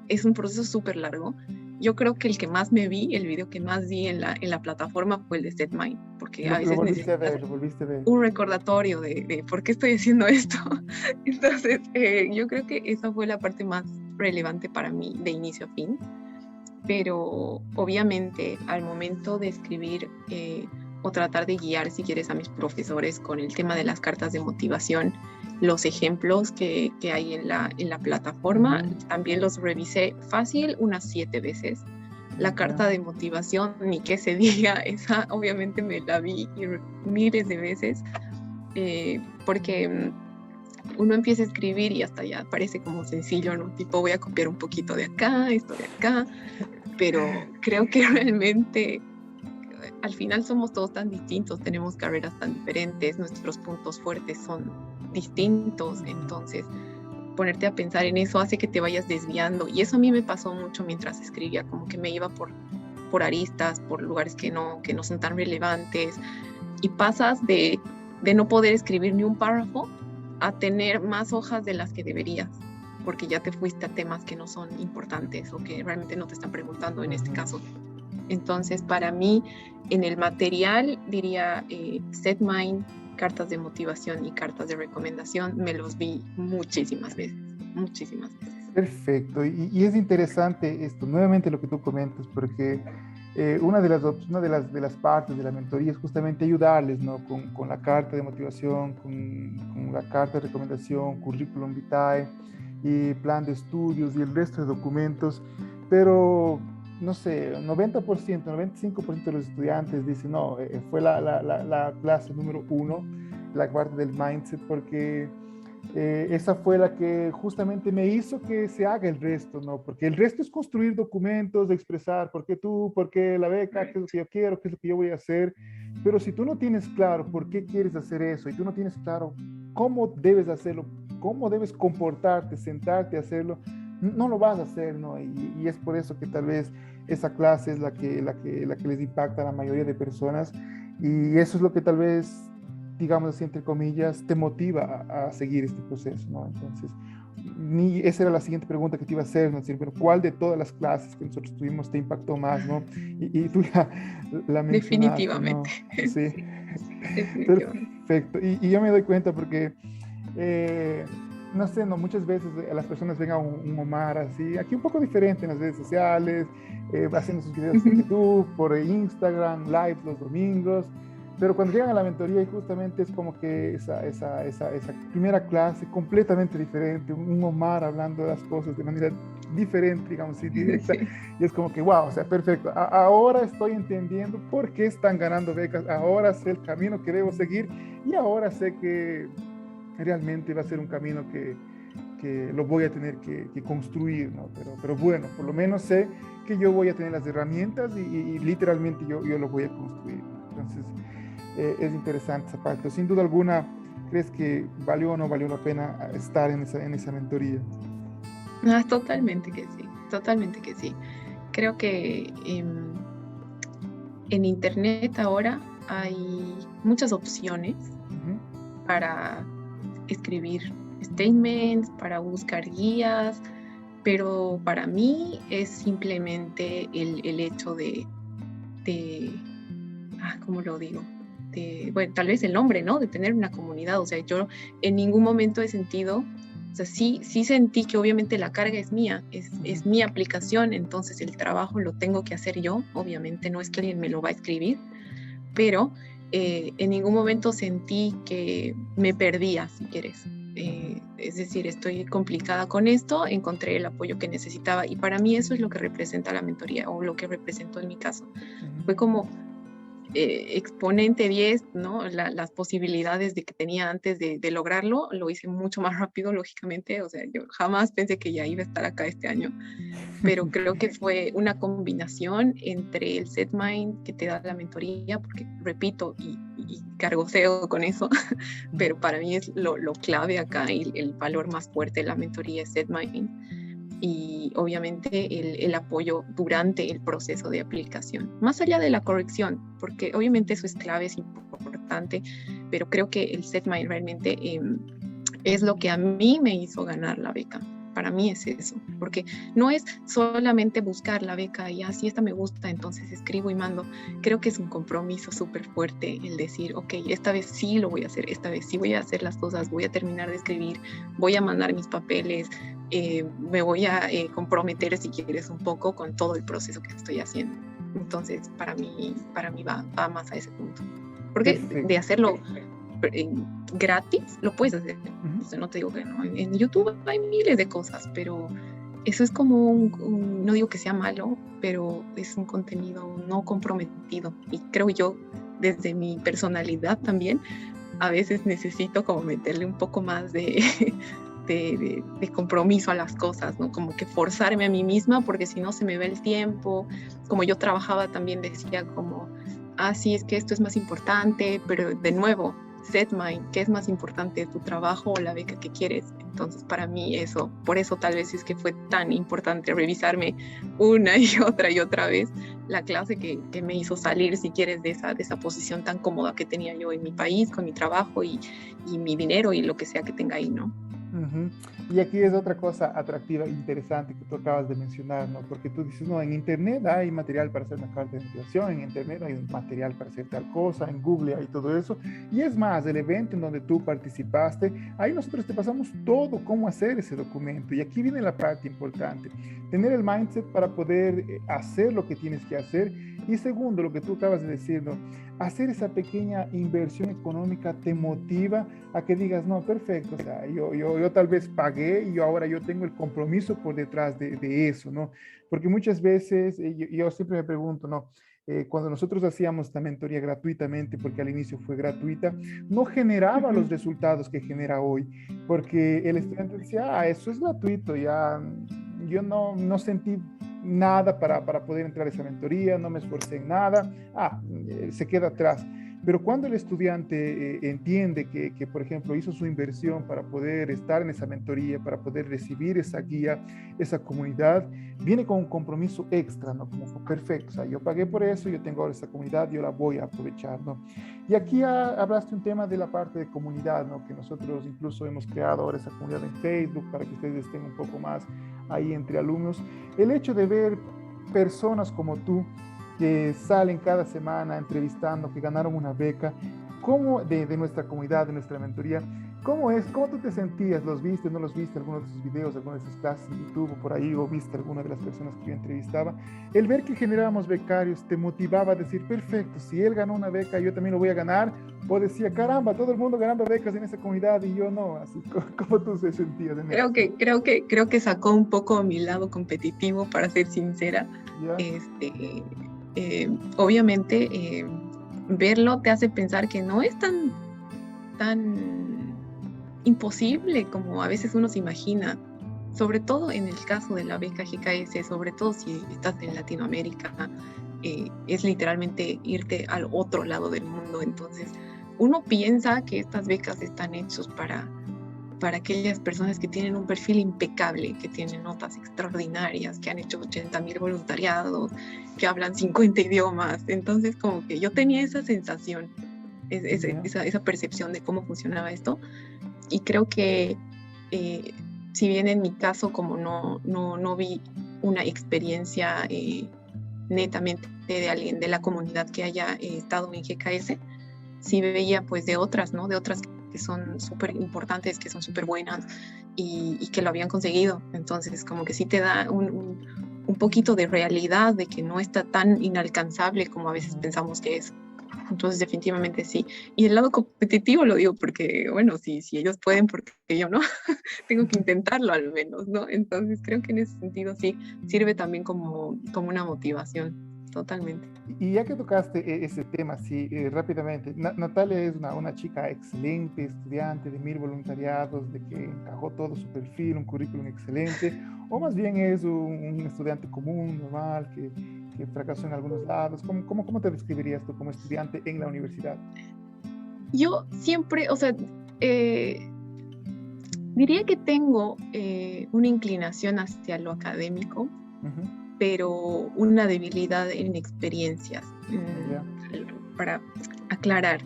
es un proceso súper largo. Yo creo que el que más me vi, el video que más vi en la plataforma fue el de SetMind, porque a veces necesitas un recordatorio de por qué estoy haciendo esto. Entonces, yo creo que esa fue la parte más relevante para mí de inicio a fin, pero obviamente al momento de escribir o tratar de guiar, si quieres, a mis profesores con el tema de las cartas de motivación, los ejemplos que hay en la plataforma, también los revisé fácil unas 7 veces. La carta de motivación, ni que se diga, esa obviamente me la vi miles de veces, porque uno empieza a escribir y hasta ya parece como sencillo, ¿no? Tipo, voy a copiar un poquito de acá, esto de acá, pero creo que realmente al final somos todos tan distintos, tenemos carreras tan diferentes, nuestros puntos fuertes son distintos, entonces ponerte a pensar en eso hace que te vayas desviando, y eso a mí me pasó mucho mientras escribía, como que me iba por aristas, por lugares que no son tan relevantes, y pasas de no poder escribir ni un párrafo a tener más hojas de las que deberías, porque ya te fuiste a temas que no son importantes o que realmente no te están preguntando en este caso. Entonces, para mí, en el material, diría SetMind, cartas de motivación y cartas de recomendación, me los vi muchísimas veces. Perfecto, y es interesante esto, nuevamente lo que tú comentas, porque una de las partes de la mentoría es justamente ayudarles, ¿no? Con la carta de motivación, con la carta de recomendación, currículum vitae y plan de estudios y el resto de documentos, pero no sé, 90%, 95% de los estudiantes dicen, no, fue la clase número 1, la parte del mindset, porque esa fue la que justamente me hizo que se haga el resto, ¿no? Porque el resto es construir documentos, expresar por qué tú, por qué la beca, qué es lo que yo quiero, qué es lo que yo voy a hacer. Pero si tú no tienes claro por qué quieres hacer eso y tú no tienes claro cómo debes hacerlo, cómo debes comportarte, sentarte a hacerlo, no lo vas a hacer, ¿no? Y es por eso que tal vez esa clase es la que les impacta a la mayoría de personas, y eso es lo que tal vez, digamos así, entre comillas, te motiva a seguir este proceso, ¿no? Entonces, esa era la siguiente pregunta que te iba a hacer, ¿no? Es decir, pero ¿cuál de todas las clases que nosotros tuvimos te impactó más, ¿no? Y tú la mencionaste, ¿no? Definitivamente. Sí, Sí, definitivamente. perfecto. Y yo me doy cuenta porque, eh, no sé, no, muchas veces las personas ven a un Omar así, aquí un poco diferente en las redes sociales, haciendo sus videos en YouTube, por Instagram, lives los domingos, pero cuando llegan a la mentoría y justamente es como que esa primera clase completamente diferente, un Omar hablando de las cosas de manera diferente, digamos así, directa, Sí. y es como que, wow, o sea, perfecto, ahora estoy entendiendo por qué están ganando becas, ahora sé el camino que debo seguir y ahora sé que realmente va a ser un camino que lo voy a tener que construir, ¿no? Pero bueno, por lo menos sé que yo voy a tener las herramientas y literalmente yo lo voy a construir, ¿no? Entonces, es interesante esa parte. Sin duda alguna, ¿crees que valió o no valió la pena estar en esa mentoría? Totalmente que sí, totalmente que sí. Creo que en Internet ahora hay muchas opciones Uh-huh. para escribir statements, para buscar guías, pero para mí es simplemente el hecho ¿cómo lo digo? Bueno, tal vez el nombre, ¿no? De tener una comunidad. O sea, yo en ningún momento he sentido, o sea, sí sentí que obviamente la carga es mía, es mi aplicación, entonces el trabajo lo tengo que hacer yo, obviamente no es que alguien me lo va a escribir, pero en ningún momento sentí que me perdía, si quieres. Es decir, estoy complicada con esto, encontré el apoyo que necesitaba, y para mí eso es lo que representa la mentoría, o lo que representó en mi caso. Fue como exponente 10, ¿no? Las posibilidades de que tenía antes de lograrlo, lo hice mucho más rápido, lógicamente. O sea, yo jamás pensé que ya iba a estar acá este año, pero creo que fue una combinación entre el SetMind que te da la mentoría, porque repito y cargoseo con eso, pero para mí es lo clave acá, y el valor más fuerte de la mentoría es SetMind. Y obviamente el apoyo durante el proceso de aplicación, más allá de la corrección, porque obviamente eso es clave, es importante, pero creo que el SetMind realmente es lo que a mí me hizo ganar la beca. Para mí es eso, porque no es solamente buscar la beca y así esta me gusta, entonces escribo y mando. Creo que es un compromiso súper fuerte el decir, ok, esta vez sí lo voy a hacer, esta vez sí voy a hacer las cosas, voy a terminar de escribir, voy a mandar mis papeles, me voy a comprometer, si quieres, un poco con todo el proceso que estoy haciendo. Entonces, para mí va más a ese punto. Porque de hacerlo gratis, lo puedes hacer. O sea, no te digo que no. En YouTube hay miles de cosas, pero eso es como no digo que sea malo, pero es un contenido no comprometido. Y creo yo, desde mi personalidad también, a veces necesito como meterle un poco más de compromiso a las cosas, ¿no? Como que forzarme a mí misma, porque si no se me va el tiempo. Como yo trabajaba también decía como, sí, es que esto es más importante, pero de nuevo, set mind, ¿qué es más importante, tu trabajo o la beca que quieres? Entonces para mí eso, por eso tal vez es que fue tan importante revisarme una y otra vez la clase que me hizo salir, si quieres, de esa posición tan cómoda que tenía yo en mi país, con mi trabajo y mi dinero y lo que sea que tenga ahí, ¿no? Ujú. Y aquí es otra cosa atractiva e interesante que tú acabas de mencionar, ¿no? Porque tú dices, no, en Internet hay material para hacer una carta de motivación, en Internet hay un material para hacer tal cosa, en Google hay todo eso. Y es más, el evento en donde tú participaste, ahí nosotros te pasamos todo cómo hacer ese documento. Y aquí viene la parte importante, tener el mindset para poder hacer lo que tienes que hacer. Y segundo, lo que tú acabas de decir, ¿no? Hacer esa pequeña inversión económica te motiva a que digas, no, perfecto, o sea, yo tal vez pagué y ahora yo tengo el compromiso por detrás de eso, ¿no? Porque muchas veces yo siempre me pregunto, ¿no? Cuando nosotros hacíamos esta mentoría gratuitamente, porque al inicio fue gratuita, no generaba los resultados que genera hoy, porque el estudiante decía, eso es gratuito, ya yo no sentí nada para poder entrar a esa mentoría, no me esforcé en nada, se queda atrás. Pero cuando el estudiante entiende que, por ejemplo, hizo su inversión para poder estar en esa mentoría, para poder recibir esa guía, esa comunidad, viene con un compromiso extra, ¿no? Como perfecto, o sea, yo pagué por eso, yo tengo ahora esa comunidad, yo la voy a aprovechar, ¿no? Y aquí hablaste un tema de la parte de comunidad, ¿no? Que nosotros incluso hemos creado ahora esa comunidad en Facebook para que ustedes estén un poco más ahí entre alumnos. El hecho de ver personas como tú que salen cada semana entrevistando, que ganaron una beca, ¿cómo de nuestra comunidad, de nuestra mentoría, cómo es, cómo tú te sentías? ¿Los viste, no los viste, algunos de sus videos, algunas de sus clases en YouTube o por ahí, o viste alguna de las personas que yo entrevistaba? El ver que generábamos becarios te motivaba a decir, perfecto, si él ganó una beca, yo también lo voy a ganar, o decía, caramba, todo el mundo ganando becas en esa comunidad y yo no, así, ¿cómo tú te sentías en eso? Creo que sacó un poco mi lado competitivo, para ser sincera. ¿Ya? Obviamente verlo te hace pensar que no es tan imposible como a veces uno se imagina, sobre todo en el caso de la beca GKS, sobre todo si estás en Latinoamérica, es literalmente irte al otro lado del mundo. Entonces uno piensa que estas becas están hechas para aquellas personas que tienen un perfil impecable, que tienen notas extraordinarias, que han hecho 80,000 voluntariados, que hablan 50 idiomas. Entonces, como que yo tenía esa sensación, esa percepción de cómo funcionaba esto. Y creo que, si bien en mi caso, como no vi una experiencia netamente de alguien de la comunidad que haya estado en GKS, sí veía pues de otras, ¿no? De otras que son súper importantes, que son súper buenas y que lo habían conseguido. Entonces, como que sí te da un poquito de realidad de que no está tan inalcanzable como a veces pensamos que es. Entonces, definitivamente sí. Y el lado competitivo lo digo porque, bueno, si ellos pueden, porque yo no, tengo que intentarlo al menos, ¿no? Entonces, creo que en ese sentido sí sirve también como una motivación. Totalmente. Y ya que tocaste ese tema, sí, rápidamente, Natalia es una chica excelente, estudiante de 1000 voluntariados, de que encajó todo su perfil, un currículum excelente, o más bien es un estudiante común, normal, que fracasó en algunos lados. ¿Cómo te describirías tú como estudiante en la universidad? Yo siempre, o sea, diría que tengo una inclinación hacia lo académico, pero una debilidad en experiencias. Para aclarar,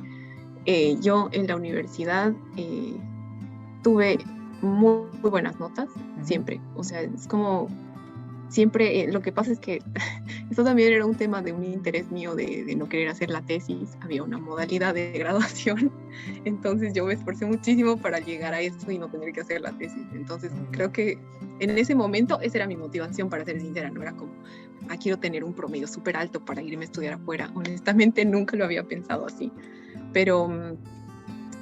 yo en la universidad tuve muy buenas notas, siempre. O sea, es como siempre, lo que pasa es que esto también era un tema de un interés mío de no querer hacer la tesis. Había una modalidad de graduación, entonces yo me esforcé muchísimo para llegar a esto y no tener que hacer la tesis. Entonces creo que en ese momento esa era mi motivación, para ser sincera. No era como, quiero tener un promedio súper alto para irme a estudiar afuera. Honestamente nunca lo había pensado así, pero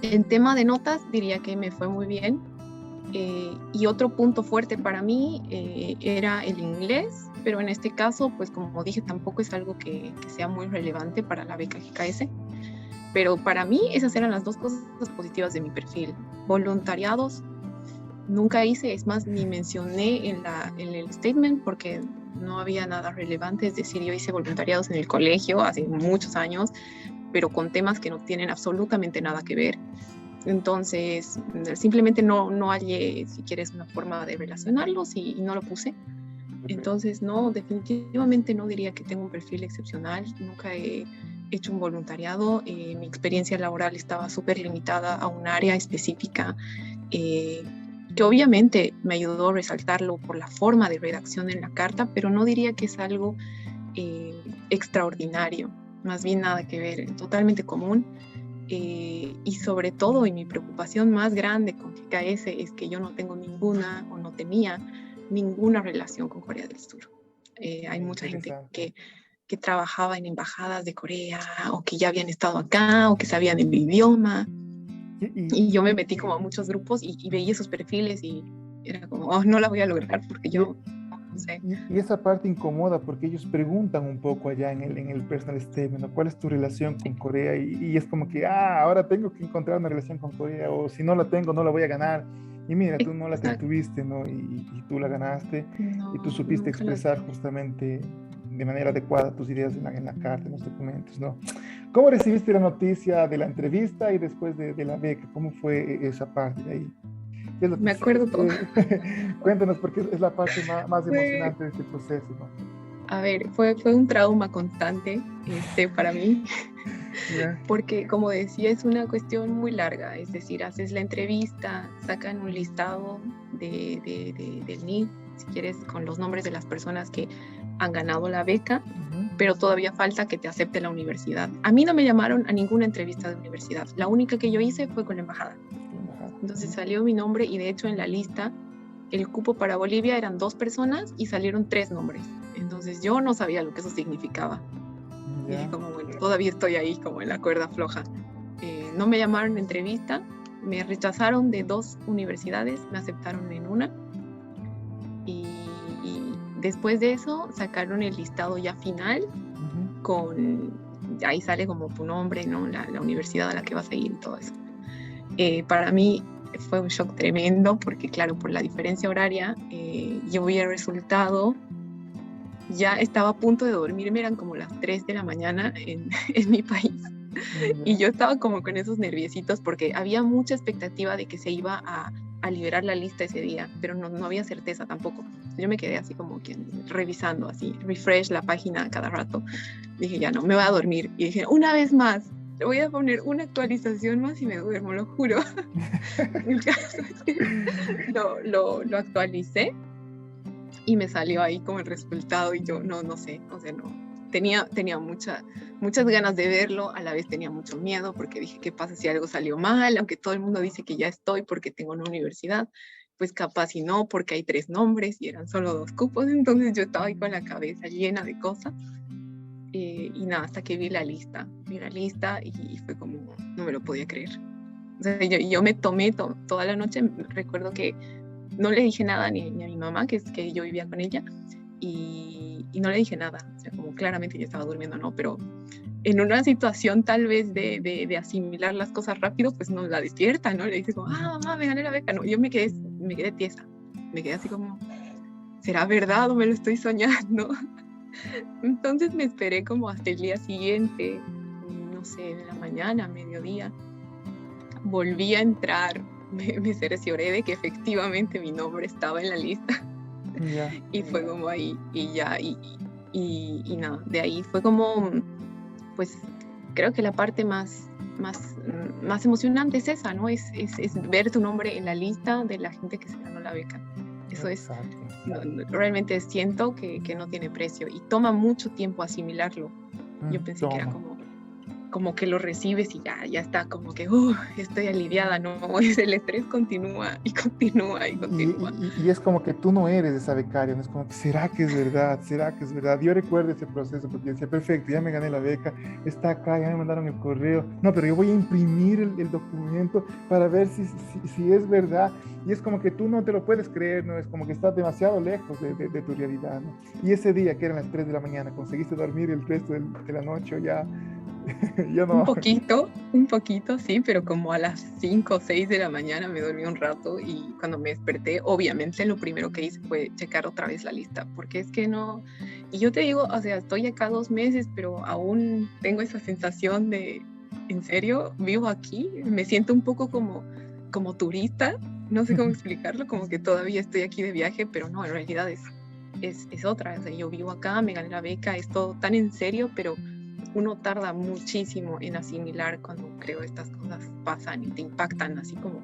en tema de notas diría que me fue muy bien. Y otro punto fuerte para mí era el inglés, pero en este caso, pues como dije, tampoco es algo que sea muy relevante para la beca GKS. Pero para mí esas eran las dos cosas positivas de mi perfil. Voluntariados nunca hice, es más, ni mencioné en el statement porque no había nada relevante. Es decir, yo hice voluntariados en el colegio hace muchos años, pero con temas que no tienen absolutamente nada que ver. Entonces, simplemente no hallé, si quieres, una forma de relacionarlos y no lo puse. Entonces, no, definitivamente no diría que tengo un perfil excepcional. Nunca he hecho un voluntariado. Mi experiencia laboral estaba súper limitada a un área específica, que obviamente me ayudó a resaltarlo por la forma de redacción en la carta, pero no diría que es algo extraordinario, más bien nada que ver, totalmente común. Y sobre todo, y mi preocupación más grande con GKS es que yo no tengo ninguna o no tenía ninguna relación con Corea del Sur. Hay mucha gente que trabajaba en embajadas de Corea o que ya habían estado acá o que sabían el idioma. Y yo me metí como a muchos grupos y veía sus perfiles y era como, oh, no la voy a lograr porque yo no sé. Y esa parte incomoda porque ellos preguntan un poco allá en el personal statement, ¿no? ¿Cuál es tu relación con Corea? Y es como que, ahora tengo que encontrar una relación con Corea, o si no la tengo, no la voy a ganar. Y mira, tú no la tuviste, ¿no? Y tú la ganaste, no, y tú supiste expresar justamente de manera adecuada tus ideas en la carta, en los documentos, ¿no? ¿Cómo recibiste la noticia de la entrevista y después de la beca? ¿Cómo fue esa parte de ahí? ¿Qué es lo que me acuerdo todo. Cuéntanos, porque es la parte más emocionante de este proceso, ¿no? A ver, fue un trauma constante para mí, porque como decía, es una cuestión muy larga, es decir, haces la entrevista, sacan un listado del NID, si quieres, con los nombres de las personas que han ganado la beca, pero todavía falta que te acepte la universidad. A mí no me llamaron a ninguna entrevista de universidad, la única que yo hice fue con la embajada. Entonces salió mi nombre y de hecho en la lista el cupo para Bolivia eran 2 personas y salieron 3 nombres. Entonces yo no sabía lo que eso significaba. Y dije como, bueno, todavía estoy ahí como en la cuerda floja. No me llamaron a entrevista, me rechazaron de 2 universidades, me aceptaron en una. Y después de eso sacaron el listado ya final con, ahí sale como tu nombre, ¿no? La universidad a la que vas a ir y todo eso. Para mí fue un shock tremendo porque claro, por la diferencia horaria, yo vi el resultado, ya estaba a punto de dormirme, eran como las 3 de la mañana en mi país. Y yo estaba como con esos nerviositos porque había mucha expectativa de que se iba a liberar la lista ese día, pero no había certeza tampoco. Yo me quedé así como que revisando, así, refresh la página cada rato. Dije, ya no, me voy a dormir. Y dije, una vez más, le voy a poner una actualización más y me duermo, lo juro. El caso es que lo actualicé y me salió ahí como el resultado y yo no sé, o sea, no. Tenía muchas ganas de verlo, a la vez tenía mucho miedo porque dije, ¿qué pasa si algo salió mal? Aunque todo el mundo dice que ya estoy porque tengo una universidad, pues capaz y no, porque hay 3 nombres y eran solo 2 cupos, entonces yo estaba ahí con la cabeza llena de cosas. Y nada, hasta que vi la lista y fue como, no me lo podía creer. O sea, yo me tomé toda la noche, recuerdo que no le dije nada ni a mi mamá, que yo vivía con ella, y no le dije nada, o sea, como claramente yo estaba durmiendo, ¿no? Pero en una situación tal vez de asimilar las cosas rápido, pues no la despierta, ¿no? Le dice como, mamá, me gané la beca, no, yo me quedé tiesa, me quedé así como, ¿será verdad o me lo estoy soñando? Entonces me esperé como hasta el día siguiente, no sé, en la mañana, mediodía, volví a entrar, me cercioré de que efectivamente mi nombre estaba en la lista. Y fue como ahí, y ya, y nada, de ahí fue como, pues creo que la parte más emocionante es esa, ¿no? Es ver tu nombre en la lista de la gente que se ganó la beca. Eso exacto. Realmente siento que no tiene precio y toma mucho tiempo asimilarlo. Yo pensé que era como que lo recibes y ya está, como que estoy aliviada, no, el estrés continúa y continúa y continúa. Y es como que tú no eres esa becaria, ¿no? Es como que, ¿será que es verdad? ¿Será que es verdad? Yo recuerdo ese proceso porque decía, perfecto, ya me gané la beca, está acá, ya me mandaron el correo, no, pero yo voy a imprimir el documento para ver si es verdad, y es como que tú no te lo puedes creer, ¿no? Es como que estás demasiado lejos de tu realidad, ¿no? Y ese día, que eran las 3 de la mañana, ¿conseguiste dormir el resto de la noche o ya Yo no. Un poquito, sí, pero como a las 5 o 6 de la mañana me dormí un rato y cuando me desperté, obviamente lo primero que hice fue checar otra vez la lista, porque es que no, y yo te digo, o sea, estoy acá 2 meses, pero aún tengo esa sensación de, ¿en serio? ¿Vivo aquí? Me siento un poco como turista, no sé cómo explicarlo, como que todavía estoy aquí de viaje, pero no, en realidad es otra, o sea, yo vivo acá, me gané la beca, es todo tan en serio, pero uno tarda muchísimo en asimilar cuando creo estas cosas pasan y te impactan así como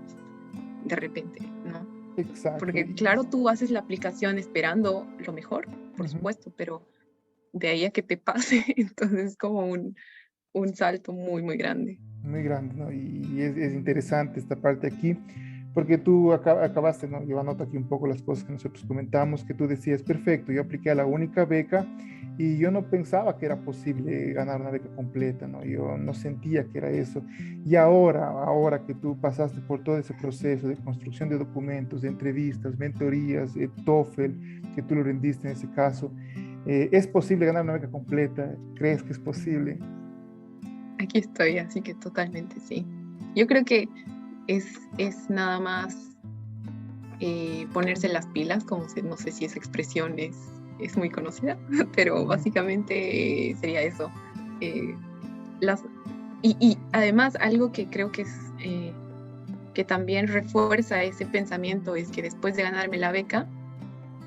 de repente, ¿no? Exacto. Porque claro, tú haces la aplicación esperando lo mejor, por Ujú. supuesto, pero de ahí a que te pase, entonces es como un salto muy, muy grande. Muy grande, ¿no? Y es interesante esta parte aquí, porque tú acabaste, ¿no? Llevando aquí un poco las cosas que nosotros comentamos, que tú decías, perfecto, yo apliqué a la única beca y yo no pensaba que era posible ganar una beca completa, ¿no? Yo no sentía que era eso. Y ahora que tú pasaste por todo ese proceso de construcción de documentos, de entrevistas, mentorías, TOEFL, que tú lo rendiste en ese caso, ¿es posible ganar una beca completa? ¿Crees que es posible? Aquí estoy, así que totalmente sí. Yo creo que es nada más ponerse las pilas, no sé si esa expresión es muy conocida, pero básicamente sería eso. Eh, las, y además algo que creo que también refuerza ese pensamiento es que después de ganarme la beca,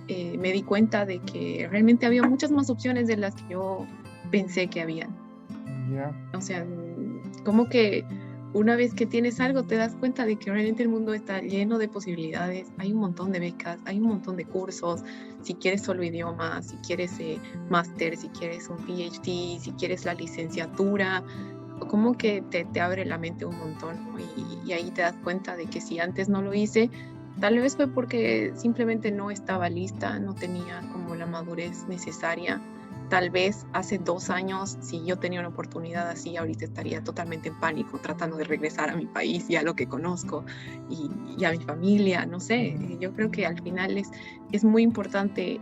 me di cuenta de que realmente había muchas más opciones de las que yo pensé que habían. Ya. O sea, como que una vez que tienes algo te das cuenta de que realmente el mundo está lleno de posibilidades, hay un montón de becas, hay un montón de cursos, si quieres solo idiomas, si quieres máster, si quieres un PhD, si quieres la licenciatura, como que te abre la mente un montón, ¿no? Y ahí te das cuenta de que si antes no lo hice, tal vez fue porque simplemente no estaba lista, no tenía como la madurez necesaria. Tal vez hace 2 años, si yo tenía una oportunidad así, ahorita estaría totalmente en pánico, tratando de regresar a mi país y a lo que conozco y a mi familia, no sé. Yo creo que al final es muy importante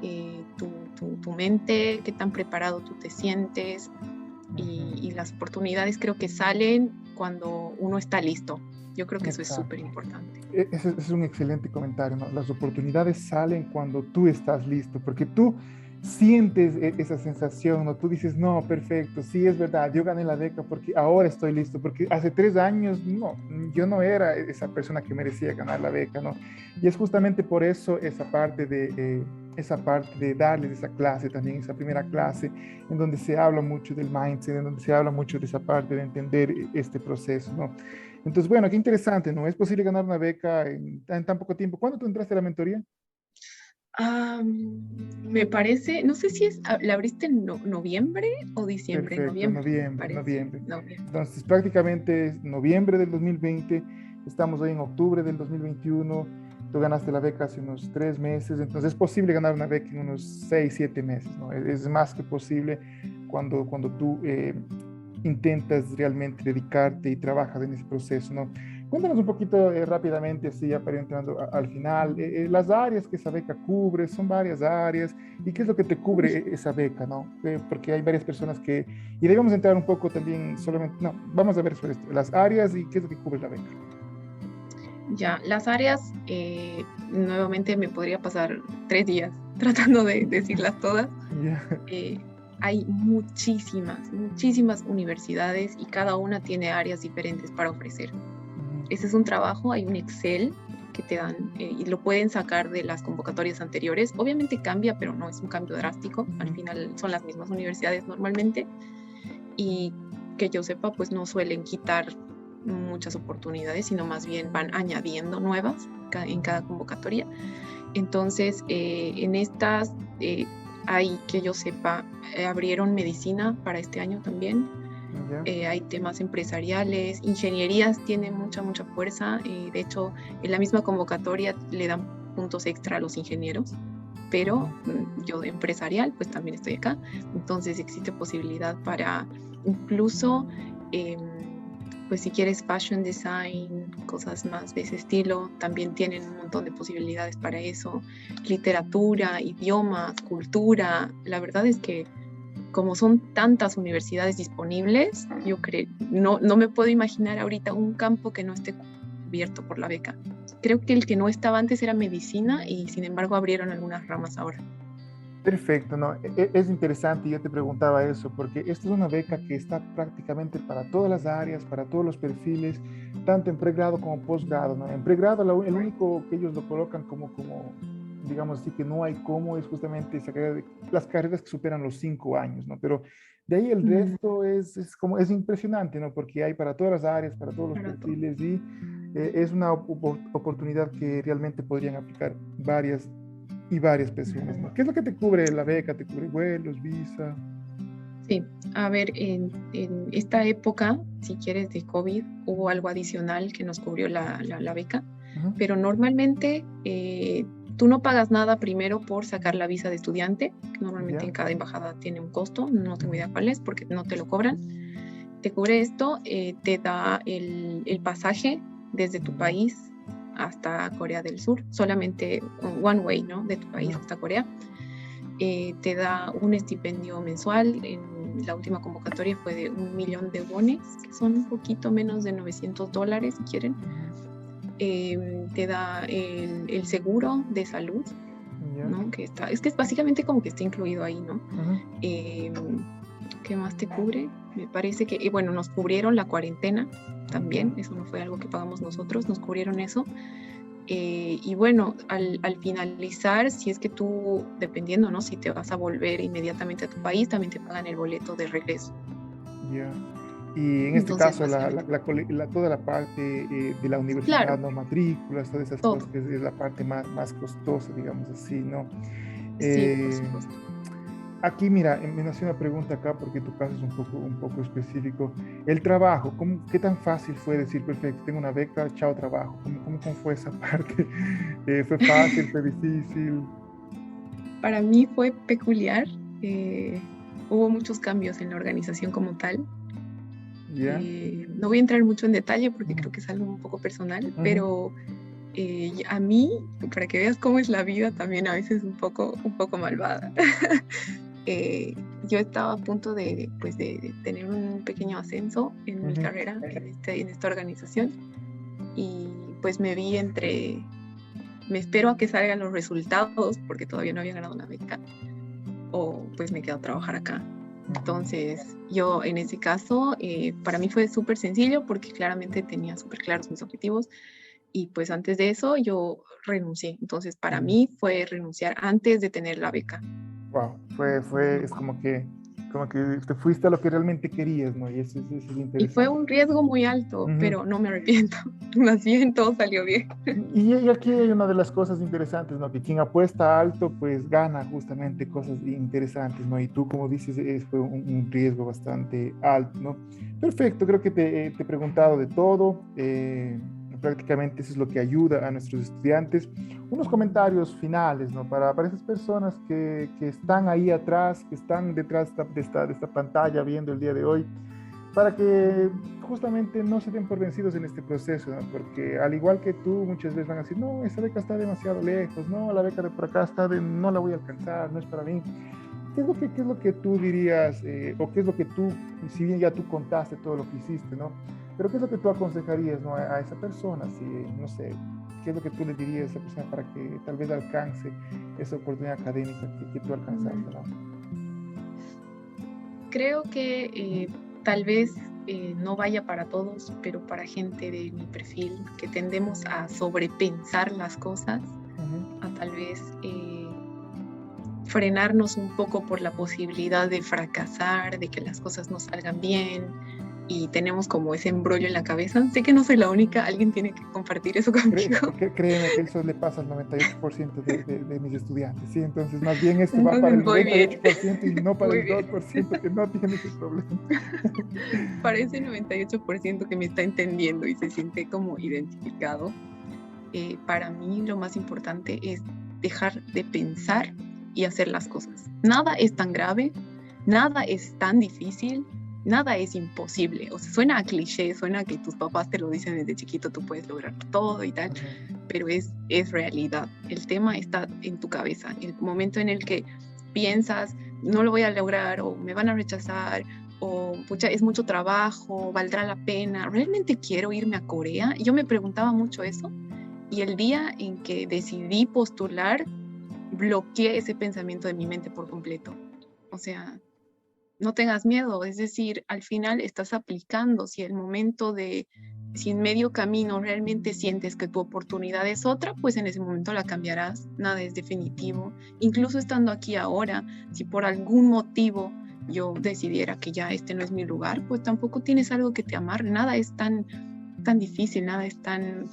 tu mente, qué tan preparado tú te sientes, y las oportunidades creo que salen cuando uno está listo. Yo creo que eso es súper Exacto. importante. Ese es un excelente comentario, ¿no? Las oportunidades salen cuando tú estás listo, porque tú sientes esa sensación, ¿no? Tú dices, no, perfecto, sí es verdad, yo gané la beca porque ahora estoy listo, porque hace 3 años, no, yo no era esa persona que merecía ganar la beca, ¿no? Y es justamente por eso esa parte de darles esa clase también, esa primera clase, en donde se habla mucho del mindset, en donde se habla mucho de esa parte de entender este proceso, ¿no? Entonces, bueno, qué interesante, ¿no? Es posible ganar una beca en tan poco tiempo. ¿Cuándo tú entraste a la mentoría? Me parece, no sé si la abriste en noviembre o diciembre, Perfecto, noviembre, me noviembre, parece, noviembre. noviembre. Entonces, prácticamente es noviembre del 2020, estamos hoy en octubre del 2021, tú ganaste la beca hace unos 3 meses, entonces es posible ganar una beca en unos 6, 7 meses, ¿no? Es más que posible cuando tú intentas realmente dedicarte y trabajas en ese proceso, ¿no? Cuéntanos un poquito rápidamente, así ya para ir entrando al final, las áreas que esa beca cubre, son varias áreas, y qué es lo que te cubre esa beca, ¿no? Porque hay varias personas que, y debemos entrar un poco también solamente, no, vamos a ver sobre esto, las áreas y qué es lo que cubre la beca. Ya, las áreas, nuevamente me podría pasar 3 días tratando de decirlas todas. Ya. Eh, Hay muchísimas universidades y cada una tiene áreas diferentes para ofrecer. Ese es un trabajo, hay un Excel que te dan y lo pueden sacar de las convocatorias anteriores. Obviamente cambia, pero no es un cambio drástico. Al final son las mismas universidades normalmente y que yo sepa, pues no suelen quitar muchas oportunidades, sino más bien van añadiendo nuevas en cada convocatoria. Entonces, en estas hay, que yo sepa, abrieron medicina para este año también. Ya. Hay temas empresariales, ingenierías tienen mucha fuerza. De hecho, en la misma convocatoria le dan puntos extra a los ingenieros, pero yo de empresarial, pues también estoy acá. Entonces existe posibilidad para incluso, pues si quieres fashion design, cosas más de ese estilo, también tienen un montón de posibilidades para eso. Literatura, idiomas, cultura. La verdad es que como son tantas universidades disponibles, yo creo, no me puedo imaginar ahorita un campo que no esté cubierto por la beca. Creo que el que no estaba antes era medicina y sin embargo abrieron algunas ramas ahora. Perfecto, no, es interesante, yo te preguntaba eso, porque esta es una beca que está prácticamente para todas las áreas, para todos los perfiles, tanto en pregrado como posgrado, ¿no? En pregrado, el único que ellos lo colocan como, digamos así, que no hay cómo, es justamente las carreras que superan los 5 años, ¿no? Pero de ahí el resto es impresionante, ¿no? Porque hay para todas las áreas, para todos los perfiles, y es una oportunidad que realmente podrían aplicar varias personas, ¿no? ¿Qué es lo que te cubre la beca? ¿Te cubre vuelos, visa? Sí, a ver, en esta época, si quieres, de COVID, hubo algo adicional que nos cubrió la beca, pero normalmente tú no pagas nada primero por sacar la visa de estudiante, que normalmente en cada embajada tiene un costo, no tengo idea cuál es, porque no te lo cobran. Te cubre esto, te da el pasaje desde tu país hasta Corea del Sur, solamente one way, ¿no? De tu país hasta Corea. Te da un estipendio mensual. En la última convocatoria fue de 1 millón de wones, que son un poquito menos de $900 si quieren. Te da el seguro de salud, ¿no? Que es básicamente como que está incluido ahí, ¿no? ¿Qué más te cubre? Me parece que, bueno, nos cubrieron la cuarentena también, eso no fue algo que pagamos nosotros, nos cubrieron eso. Y bueno, al finalizar, si es que tú, dependiendo, ¿no? Si te vas a volver inmediatamente a tu país, también te pagan el boleto de regreso. Ya. Y en este caso, toda la parte de la universidad, claro, ¿no? Matrículas, todas esas cosas, que es la parte más costosa, digamos así, ¿no? Sí, por supuesto. Aquí, mira, me nació una pregunta acá porque tu caso es un poco específico. El trabajo, ¿qué tan fácil fue decir, perfecto, tengo una beca, chao trabajo? ¿Cómo fue esa parte? ¿Fue fácil, fue difícil? Para mí fue peculiar. Hubo muchos cambios en la organización como tal. ¿Ya? No voy a entrar mucho en detalle porque creo que es algo un poco personal, pero a mí, para que veas cómo es la vida, también a veces un poco malvada. Yo estaba a punto de tener un pequeño ascenso en mi carrera en esta organización, y pues me vi me espero a que salgan los resultados porque todavía no había ganado la beca, o pues me quedo a trabajar acá. Entonces yo en ese caso, para mí fue súper sencillo porque claramente tenía súper claros mis objetivos, y pues antes de eso yo renuncié. Entonces para mí fue renunciar antes de tener la beca. Wow, es como que te fuiste a lo que realmente querías, ¿no? Y eso es interesante. Y fue un riesgo muy alto, pero no me arrepiento. Más bien todo salió bien. Y aquí hay una de las cosas interesantes, ¿no? Que quien apuesta alto, pues gana justamente cosas interesantes, ¿no? Y tú, como dices, fue un riesgo bastante alto, ¿no? Perfecto, creo que te he preguntado de todo. Prácticamente eso es lo que ayuda a nuestros estudiantes. Unos comentarios finales, ¿no? Para esas personas que están ahí atrás, que están detrás de esta pantalla viendo el día de hoy, para que justamente no se den por vencidos en este proceso, ¿no? Porque al igual que tú, muchas veces van a decir, no, esa beca está demasiado lejos, no, la beca de por acá no la voy a alcanzar, no es para mí. ¿Qué es lo que tú dirías, o qué es lo que tú, si bien ya tú contaste todo lo que hiciste, ¿no? Pero qué es lo que tú aconsejarías, ¿no? A esa persona, si, no sé, qué es lo que tú le dirías a esa persona para que tal vez alcance esa oportunidad académica que tú alcanzaste, ¿no? Creo que tal vez no vaya para todos, pero para gente de mi perfil, que tendemos a sobrepensar las cosas, a tal vez frenarnos un poco por la posibilidad de fracasar, de que las cosas no salgan bien, y tenemos como ese embrollo en la cabeza. Sé que no soy la única, alguien tiene que compartir eso conmigo. Créeme que eso le pasa al 98% de mis estudiantes, ¿sí? Entonces, más bien esto va para el 98% y no para el 2% que no tiene ese problema. Para ese 98% que me está entendiendo y se siente como identificado, para mí lo más importante es dejar de pensar y hacer las cosas. Nada es tan grave, nada es tan difícil, nada es imposible. O sea, suena a cliché, suena a que tus papás te lo dicen desde chiquito, tú puedes lograr todo y tal, pero es realidad. El tema está en tu cabeza. El momento en el que piensas, no lo voy a lograr, o me van a rechazar, o pucha, es mucho trabajo, valdrá la pena, ¿realmente quiero irme a Corea? Yo me preguntaba mucho eso, y el día en que decidí postular, bloqueé ese pensamiento de mi mente por completo. O sea, no tengas miedo, es decir, al final estás aplicando, si en medio camino realmente sientes que tu oportunidad es otra, pues en ese momento la cambiarás, nada es definitivo. Incluso estando aquí ahora, si por algún motivo yo decidiera que ya este no es mi lugar, pues tampoco tienes algo que te amarre, nada es tan difícil, nada es tan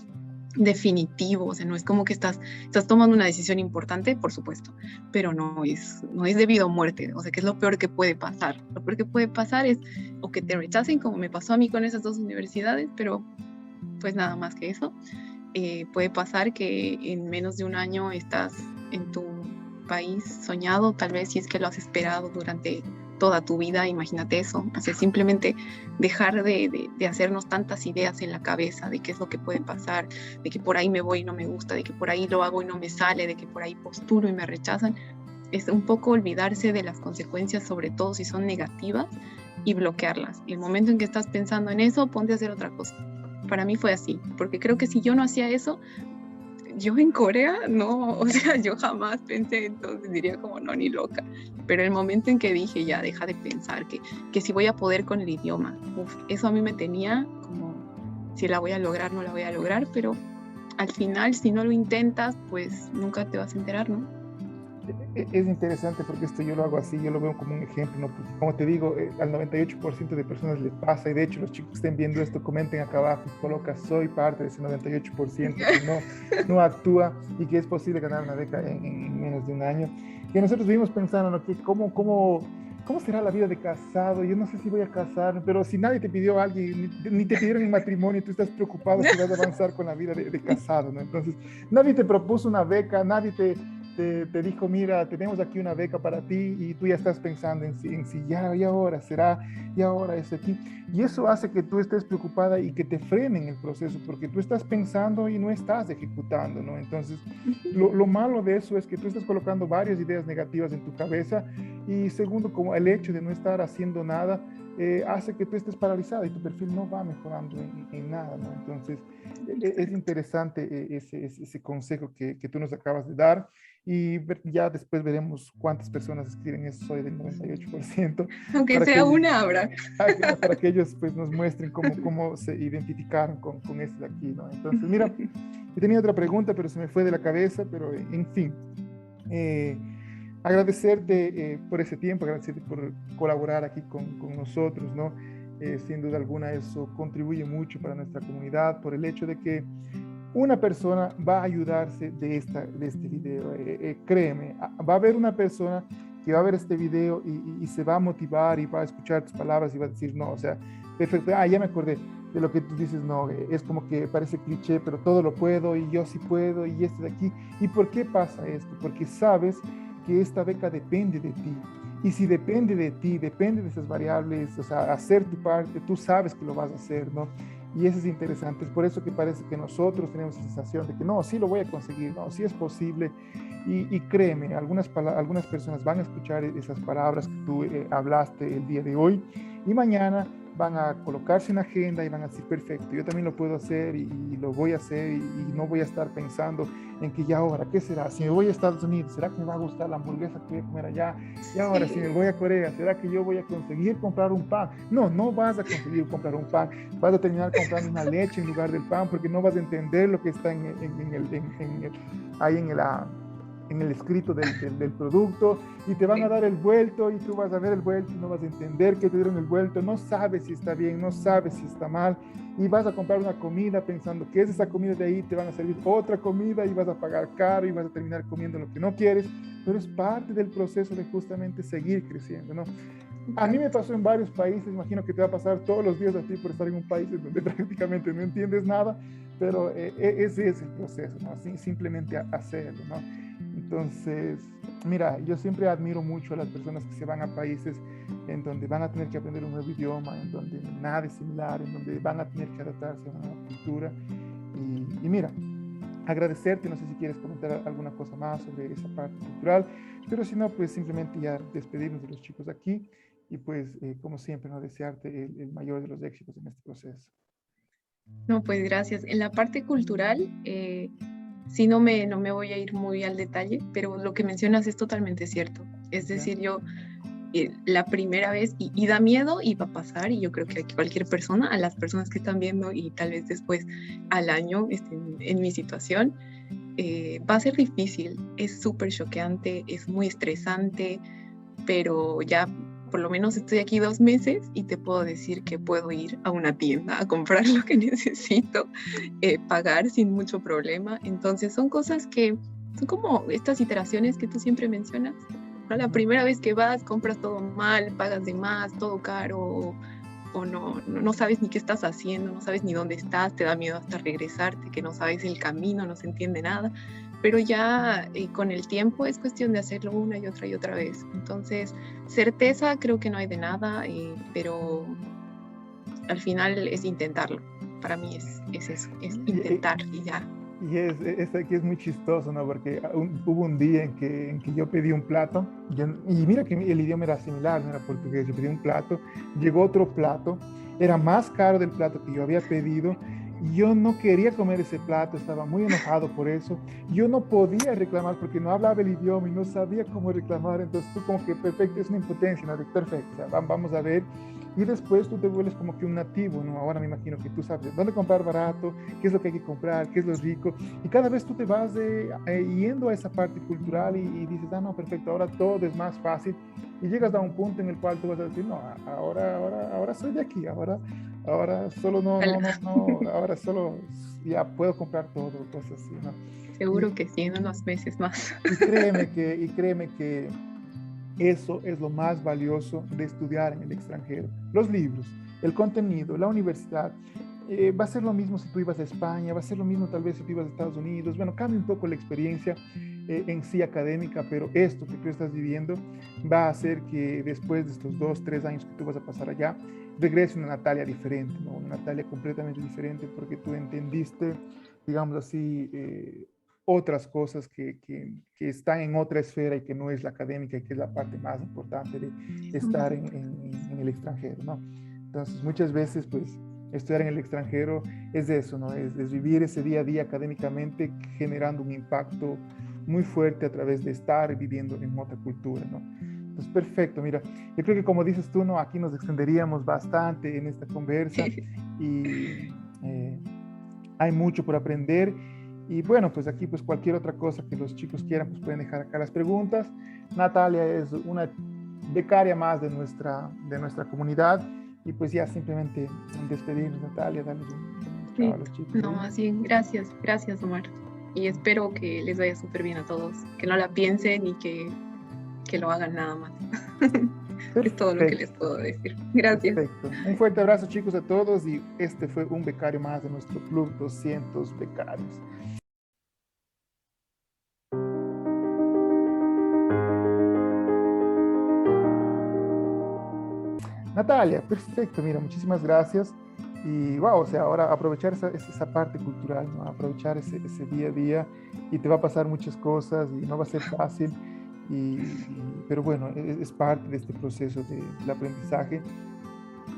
definitivo, o sea, no es como que estás tomando una decisión importante, por supuesto, pero no es debido a muerte, o sea, que es lo peor que puede pasar. Lo peor que puede pasar es o que te rechacen, como me pasó a mí con esas dos universidades, pero pues nada más que eso. Puede pasar que en menos de un año estás en tu país soñado, tal vez si es que lo has esperado durante toda tu vida, imagínate eso, o sea, simplemente dejar de hacernos tantas ideas en la cabeza de qué es lo que puede pasar, de que por ahí me voy y no me gusta, de que por ahí lo hago y no me sale, de que por ahí postulo y me rechazan, es un poco olvidarse de las consecuencias, sobre todo si son negativas, y bloquearlas. Y el momento en que estás pensando en eso, ponte a hacer otra cosa. Para mí fue así, porque creo que si yo no hacía eso, yo en Corea no, o sea, yo jamás pensé, entonces diría como no, ni loca. Pero el momento en que dije, ya, deja de pensar que si voy a poder con el idioma, eso a mí me tenía como, si la voy a lograr, no la voy a lograr, pero al final, si no lo intentas, pues nunca te vas a enterar, ¿no? Es interesante porque esto yo lo hago así, yo lo veo como un ejemplo, ¿no? Porque, como te digo, al 98% de personas les pasa, y de hecho los chicos que estén viendo esto, comenten acá abajo y coloca, soy parte de ese 98% que no actúa y que es posible ganar una beca en menos de un año. Y nosotros vivimos pensando, ¿no? Que ¿cómo será la vida de casado? Yo no sé si voy a casar, pero si nadie te pidió a alguien, ni te pidieron en matrimonio, tú estás preocupado si vas a avanzar con la vida de casado, ¿no? Entonces, nadie te propuso una beca, nadie te dijo, mira, tenemos aquí una beca para ti, y tú ya estás pensando en si ya, y ahora será, y ahora es aquí. Y eso hace que tú estés preocupada y que te frenen el proceso, porque tú estás pensando y no estás ejecutando, ¿no? Entonces, lo malo de eso es que tú estás colocando varias ideas negativas en tu cabeza, y segundo, como el hecho de no estar haciendo nada, hace que tú estés paralizada y tu perfil no va mejorando en nada, ¿no? Entonces, es interesante ese consejo que tú nos acabas de dar, y ya después veremos cuántas personas escriben eso, soy del 98%, Aunque para que sea ellos, una habrá. para que ellos pues, nos muestren cómo se identificaron con esto de aquí, ¿no? Entonces, mira, yo tenía otra pregunta, pero se me fue de la cabeza, pero en fin. Eh, Agradecerte por ese tiempo, agradecerte por colaborar aquí con nosotros, ¿no? Sin duda alguna eso contribuye mucho para nuestra comunidad por el hecho de que una persona va a ayudarse de este video. Créeme, va a haber una persona que va a ver este video y se va a motivar y va a escuchar tus palabras y va a decir, no, o sea, perfecto, ya me acordé de lo que tú dices, no, es como que parece cliché, pero todo lo puedo y yo sí puedo y este de aquí. ¿Y por qué pasa esto? Porque sabes que esta beca depende de ti. Y si depende de ti, depende de esas variables, o sea, hacer tu parte, tú sabes que lo vas a hacer, ¿no? Y eso es interesante, es por eso que parece que nosotros tenemos la sensación de que no, sí lo voy a conseguir, no, sí es posible. Y créeme, algunas personas van a escuchar esas palabras que tú hablaste el día de hoy, y mañana van a colocarse en agenda y van a decir, perfecto, yo también lo puedo hacer y lo voy a hacer, y no voy a estar pensando en que ya ahora, ¿qué será? Si me voy a Estados Unidos, ¿será que me va a gustar la hamburguesa que voy a comer allá? Y ahora, si me voy a Corea, ¿será que yo voy a conseguir comprar un pan? No, no vas a conseguir comprar un pan, vas a terminar comprando una leche en lugar del pan, porque no vas a entender lo que está ahí en el escrito del producto, y te van a dar el vuelto y tú vas a ver el vuelto y no vas a entender que te dieron el vuelto, no sabes si está bien, no sabes si está mal, y vas a comprar una comida pensando que es esa comida, de ahí te van a servir otra comida y vas a pagar caro y vas a terminar comiendo lo que no quieres, pero es parte del proceso de justamente seguir creciendo, ¿no? A mí me pasó en varios países, imagino que te va a pasar todos los días a ti por estar en un país donde prácticamente no entiendes nada, pero ese es el proceso, ¿no? Simplemente hacerlo, ¿no? Entonces, mira, yo siempre admiro mucho a las personas que se van a países en donde van a tener que aprender un nuevo idioma, en donde nada es similar, en donde van a tener que adaptarse a una nueva cultura. Y mira, agradecerte, no sé si quieres comentar alguna cosa más sobre esa parte cultural, pero si no, pues simplemente ya despedirnos de los chicos aquí y pues como siempre, no desearte el mayor de los éxitos en este proceso. No, pues gracias. En la parte cultural, sí no me voy a ir muy al detalle, pero lo que mencionas es totalmente cierto. Es ¿Ya? decir, yo la primera vez, y da miedo y va a pasar, y yo creo que a cualquier persona, a las personas que están viendo y tal vez después al año estén en mi situación, va a ser difícil, es súper choqueante, es muy estresante, pero ya por lo menos estoy aquí 2 meses y te puedo decir que puedo ir a una tienda a comprar lo que necesito, pagar sin mucho problema. Entonces son cosas que son como estas iteraciones que tú siempre mencionas, ¿no? La primera vez que vas, compras todo mal, pagas de más, todo caro, o no sabes ni qué estás haciendo, no sabes ni dónde estás, te da miedo hasta regresarte, que no sabes el camino, no se entiende nada, pero ya con el tiempo es cuestión de hacerlo una y otra vez. Entonces, certeza creo que no hay de nada, pero al final es intentarlo. Para mí es eso, es intentar y ya. Y es aquí es muy chistoso, ¿no? Porque hubo un día en que yo pedí un plato, y mira que el idioma era similar, no era portugués, yo pedí un plato, llegó otro plato, era más caro del plato que yo había pedido, y yo no quería comer ese plato, estaba muy enojado por eso, yo no podía reclamar porque no hablaba el idioma y no sabía cómo reclamar, entonces tú como que perfecto, es una impotencia, ¿no? Perfecto, o sea, vamos a ver. Y después tú te vuelves como que un nativo, ¿no? Ahora me imagino que tú sabes dónde comprar barato, qué es lo que hay que comprar, qué es lo rico. Y cada vez tú te vas yendo a esa parte cultural y dices, ah, no, perfecto, ahora todo es más fácil. Y llegas a un punto en el cual tú vas a decir, no, ahora soy de aquí, ahora solo ahora solo ya puedo comprar todo, cosas así, ¿no? Seguro Y, que sí, en unos meses más. y créeme que eso es lo más valioso de estudiar en el extranjero. Los libros, el contenido, la universidad. Va a ser lo mismo si tú ibas a España, va a ser lo mismo tal vez si tú ibas a Estados Unidos. Bueno, cambia un poco la experiencia en sí académica, pero esto que tú estás viviendo va a hacer que después de estos 2, 3 años que tú vas a pasar allá, regrese una Natalia diferente, ¿no? Una Natalia completamente diferente porque tú entendiste, digamos así, otras cosas que están en otra esfera y que no es la académica y que es la parte más importante de estar en el extranjero, ¿no? Entonces, muchas veces, pues, estudiar en el extranjero es eso, ¿no? Es vivir ese día a día académicamente generando un impacto muy fuerte a través de estar viviendo en otra cultura, ¿no? Entonces, perfecto, mira, yo creo que como dices tú, ¿no? Aquí nos extenderíamos bastante en esta conversa y eh, hay mucho por aprender y bueno, pues aquí pues cualquier otra cosa que los chicos quieran, pues pueden dejar acá las preguntas. Natalia es una becaria más de nuestra comunidad y pues ya simplemente despedirnos, Natalia, darles un chao a Sí, los chicos no, ahí. más bien, gracias, gracias, Omar. Y espero que les vaya súper bien a todos, que no la piensen y que lo hagan nada más. Es todo lo que les Perfecto, puedo decir. Gracias. perfecto. Un fuerte abrazo chicos a todos y este fue un becario más de nuestro Club 200 Becarios. Natalia, perfecto, mira, muchísimas gracias. Y wow, o sea, ahora aprovechar esa parte cultural, ¿no? Aprovechar ese día a día y te va a pasar muchas cosas y no va a ser fácil, pero bueno, es parte de este proceso del aprendizaje.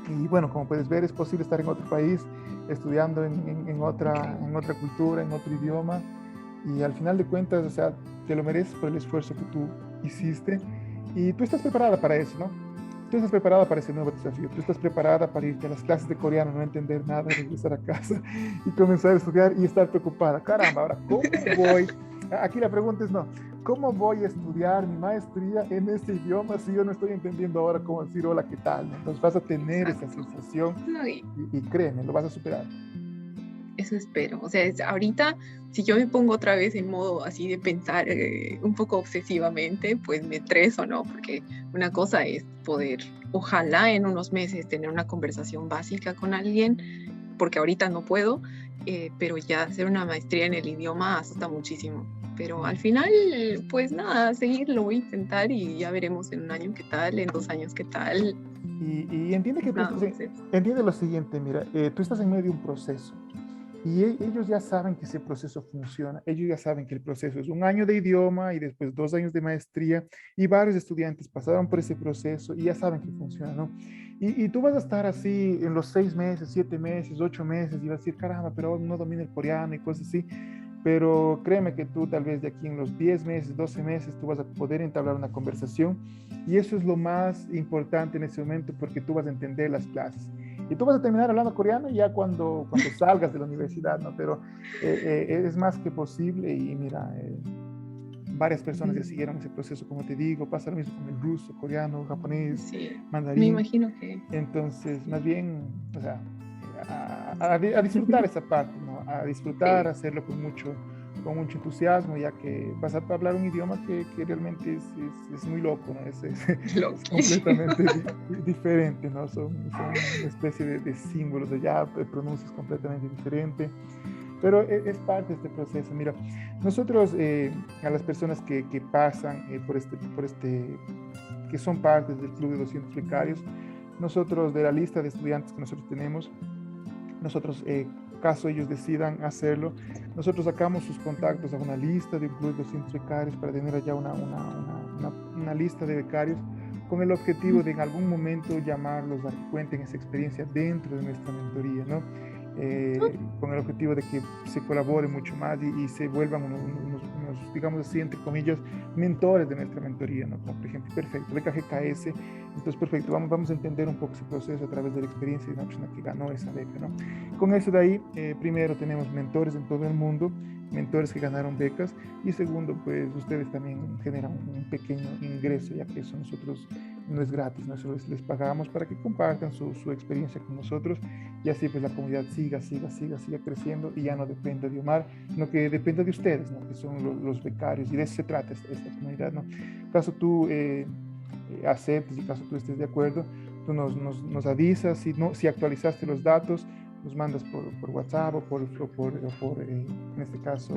Y bueno, como puedes ver, es posible estar en otro país, estudiando en otra cultura, en otro idioma, y al final de cuentas, o sea, te lo mereces por el esfuerzo que tú hiciste y tú estás preparada para eso, ¿no? Tú estás preparada para ese nuevo desafío, tú estás preparada para irte a las clases de coreano, no entender nada, regresar a casa y comenzar a estudiar y estar preocupada. Caramba, ahora, ¿cómo voy? Aquí la pregunta es no, ¿cómo voy a estudiar mi maestría en este idioma si yo no estoy entendiendo ahora cómo decir hola, qué tal? Entonces vas a tener esa Exacto. sensación No, y créeme, lo vas a superar. eso espero. O sea, ahorita, si yo me pongo otra vez en modo así de pensar un poco obsesivamente, pues me estreso, ¿no? Porque una cosa es poder, ojalá en unos meses, tener una conversación básica con alguien, porque ahorita no puedo, pero ya hacer una maestría en el idioma asusta muchísimo. Pero al final, pues nada, seguir, lo voy a intentar y ya veremos en un año qué tal, en 2 años qué tal. Y entiende que tú Nada estás más eso. entiende lo siguiente, mira, tú estás en medio de un proceso. Y ellos ya saben que ese proceso funciona, ellos ya saben que el proceso es 1 año de idioma y después 2 años de maestría, y varios estudiantes pasaron por ese proceso y ya saben que funciona, ¿no? Y tú vas a estar así en los 6 meses, 7 meses, 8 meses, y vas a decir, caramba, pero aún no domino el coreano y cosas así. Pero créeme que tú tal vez de aquí en los 10 meses, 12 meses, tú vas a poder entablar una conversación, y eso es lo más importante en ese momento, porque tú vas a entender las clases. Y tú vas a terminar hablando coreano ya cuando salgas de la universidad, ¿no? Pero es más que posible, y mira, varias personas ya siguieron ese proceso, como te digo, pasa lo mismo con el ruso, coreano, japonés, Sí, me mandarín. imagino que... Entonces, más bien, o sea, a disfrutar esa parte, ¿no? A disfrutar, Sí, hacerlo con mucho entusiasmo, ya que vas a hablar un idioma que realmente es muy loco, ¿no? Es loquísimo. completamente diferente, ¿no? Son una especie de símbolos, de ya pronuncias completamente diferente, pero parte de este proceso. Mira, nosotros, a las personas que pasan que son partes del Club de 200 Becarios, nosotros, de la lista de estudiantes que nosotros tenemos, nosotros, caso ellos decidan hacerlo, nosotros sacamos sus contactos a una lista de un club de 200 becarios, para tener allá una lista de becarios, con el objetivo de en algún momento llamarlos a que cuenten esa experiencia dentro de nuestra mentoría, ¿no? Con el objetivo de que se colabore mucho más, y se vuelvan digamos así, entre comillas, mentores de nuestra mentoría, ¿no? Como por ejemplo, perfecto, beca GKS, entonces perfecto, vamos a entender un poco ese proceso a través de la experiencia de una persona que ganó esa beca, ¿no? Con eso de ahí, primero tenemos mentores en todo el mundo, mentores que ganaron becas, y segundo, pues ustedes también generan un pequeño ingreso, ya que eso nosotros no es gratis, nosotros les pagamos para que compartan su experiencia con nosotros, y así pues la comunidad siga creciendo, y ya no dependa de Omar, sino que dependa de ustedes, ¿no? Que son los becarios, y de eso se trata esta comunidad, ¿no? Caso tú aceptes, y caso tú estés de acuerdo, tú nos avisas, si actualizaste los datos, nos mandas por WhatsApp, en este caso,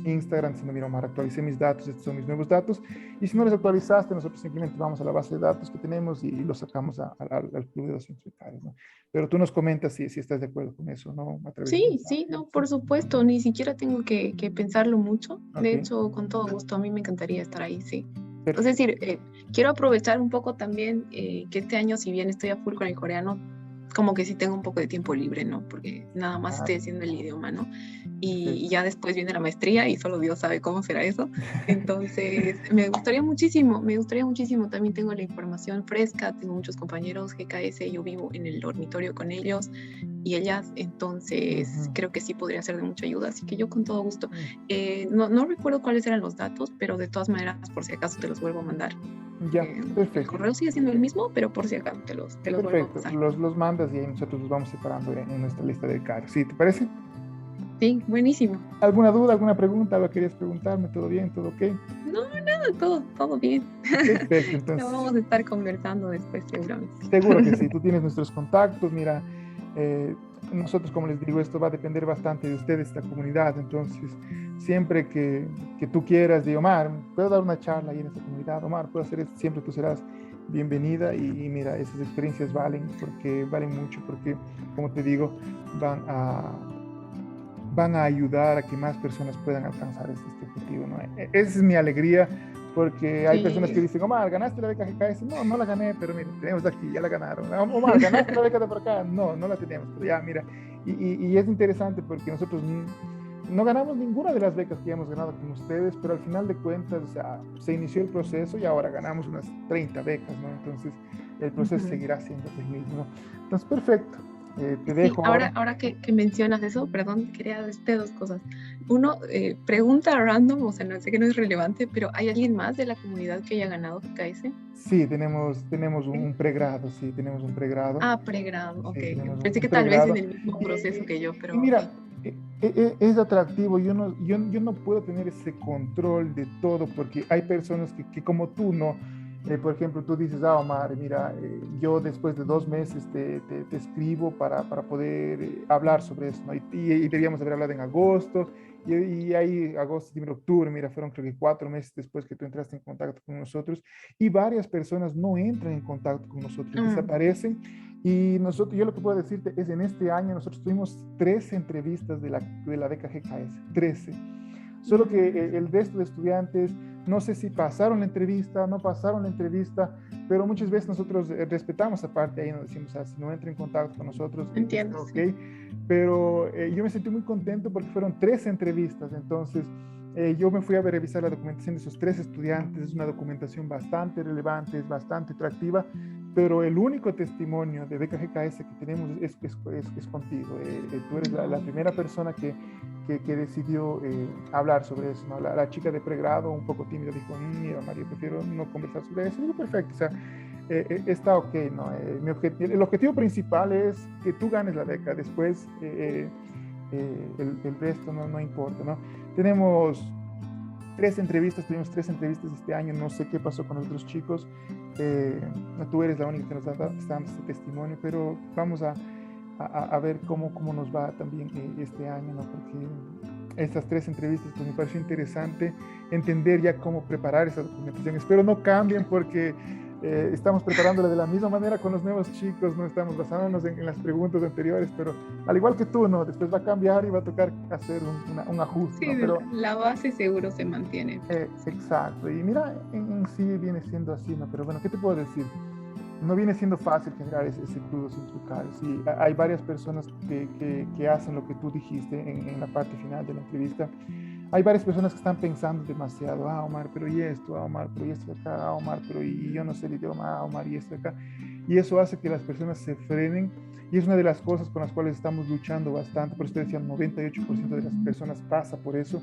Instagram, diciendo, mira, Omar, actualicé mis datos, estos son mis nuevos datos, y si no los actualizaste, nosotros simplemente vamos a la base de datos que tenemos y los sacamos al Club de 200 Becarios, ¿no? Pero tú nos comentas si estás de acuerdo con eso, ¿no? A través de Sí, mensaje. sí, no, por supuesto, ni siquiera tengo que pensarlo mucho. De Ok, hecho, con todo gusto, a mí me encantaría estar ahí, sí. Es perfecto. decir, quiero aprovechar un poco también que este año, si bien estoy a full con el coreano, como que sí tengo un poco de tiempo libre, ¿no? Porque nada más Ah, estoy haciendo el idioma, ¿no? Y perfecto. ya después viene la maestría y solo Dios sabe cómo será eso. Entonces, me gustaría muchísimo. También tengo la información fresca, tengo muchos compañeros GKS, yo vivo en el dormitorio con ellos y ellas, entonces Ujú. creo que sí podría ser de mucha ayuda, así que yo con todo gusto. No recuerdo cuáles eran los datos, pero de todas maneras, por si acaso te los vuelvo a mandar. Ya, El perfecto. correo sigue siendo el mismo, pero por si acaso te los vuelvo a Perfecto. pasar. Los mandas, y ahí nosotros los vamos separando en nuestra lista de becarios. ¿Sí? ¿Te parece? Sí, buenísimo. ¿Alguna duda, alguna pregunta? ¿Algo querías preguntarme? ¿Todo bien? ¿Todo ok? No, nada, todo bien. Perfecto. Ya Entonces, vamos a estar conversando después seguramente. seguro que sí. Tú tienes nuestros contactos. Mira, eh, nosotros, como les digo, esto va a depender bastante de ustedes, esta comunidad. Entonces, siempre que tú quieras, de Omar, puedo dar una charla ahí en esta comunidad, Omar, puedo hacer esto, siempre tú serás bienvenida. Y mira, esas experiencias valen mucho, porque, como te digo, van a van a ayudar a que más personas puedan alcanzar este objetivo, ¿no? Esa es mi alegría, porque hay personas que Sí, dicen, Omar, ¿ganaste la beca GKS? No, no la gané, pero mira, tenemos aquí, ya la ganaron. Omar, ¿ganaste la beca de por acá? No, no la tenemos, pero ya, mira. Y es interesante, porque nosotros no ganamos ninguna de las becas que hemos ganado con ustedes, pero al final de cuentas, o sea, se inició el proceso y ahora ganamos unas 30 becas, ¿no? Entonces, el proceso seguirá siendo el mismo, ¿no? Entonces, perfecto. Te sí, dejo ahora. ahora que mencionas eso, perdón, quería decirte dos cosas. Uno, pregunta random, o sea, no sé que no es relevante, pero ¿hay alguien más de la comunidad que haya ganado GKS? Sí, tenemos ¿Sí? un pregrado, sí, tenemos un pregrado. Ah, pregrado, ok. Sí, tenemos Pensé un que tal vez en pregrado. el mismo Y, proceso y- que yo, y pero ok. mira, es atractivo. Yo no puedo tener ese control de todo, porque hay personas que como tú, no, Por ejemplo, tú dices, Omar, mira, yo después de 2 meses te escribo para poder hablar sobre eso, ¿no? Y debíamos haber hablado en agosto, y ahí agosto, septiembre, octubre, mira, fueron creo que 4 meses después que tú entraste en contacto con nosotros, y varias personas no entran en contacto con nosotros, desaparecen, y nosotros, yo lo que puedo decirte es, en este año nosotros tuvimos 13 entrevistas de la beca GKS, 13. Solo que el resto de estudiantes, no sé si pasaron la entrevista, no pasaron la entrevista, pero muchas veces nosotros respetamos esa parte, ahí nos decimos, si no entra en contacto con nosotros, Entiendo, está sí. ok. Pero yo me sentí muy contento porque fueron 3 entrevistas, entonces yo me fui a revisar la documentación de esos 3 estudiantes, es una documentación bastante relevante, es bastante atractiva, pero el único testimonio de beca GKS que tenemos es contigo. Tú eres la primera persona que decidió hablar sobre eso, ¿no? La chica de pregrado, un poco tímida, dijo, mira, Mario, prefiero no conversar sobre eso. Y digo, perfecto, o sea, está ok, ¿no? El objetivo principal es que tú ganes la beca, después el resto no importa, ¿no? Tenemos 3 entrevistas este año, no sé qué pasó con los otros chicos, tú eres la única que nos está dando este testimonio, pero vamos a ver cómo nos va también este año, ¿no? Porque estas 3 entrevistas pues me pareció interesante entender ya cómo preparar esa documentación. Espero no cambien porque estamos preparándola de la misma manera con los nuevos chicos, no estamos basándonos en las preguntas anteriores, pero al igual que tú, ¿no? Después va a cambiar y va a tocar hacer un ajuste, Sí, ¿no? Pero la base seguro se mantiene. exacto, y mira, en sí viene siendo así, ¿no? Pero bueno, ¿qué te puedo decir? No viene siendo fácil generar ese crudo sin trucar. Sí, hay varias personas que hacen lo que tú dijiste en la parte final de la entrevista. Hay varias personas que están pensando demasiado, Omar, pero y esto, Omar, pero y esto de acá, Omar, pero y yo no sé el idioma, Omar, y esto de acá. Y eso hace que las personas se frenen, y es una de las cosas con las cuales estamos luchando bastante. Por eso te decía, el 98% de las personas pasa por eso,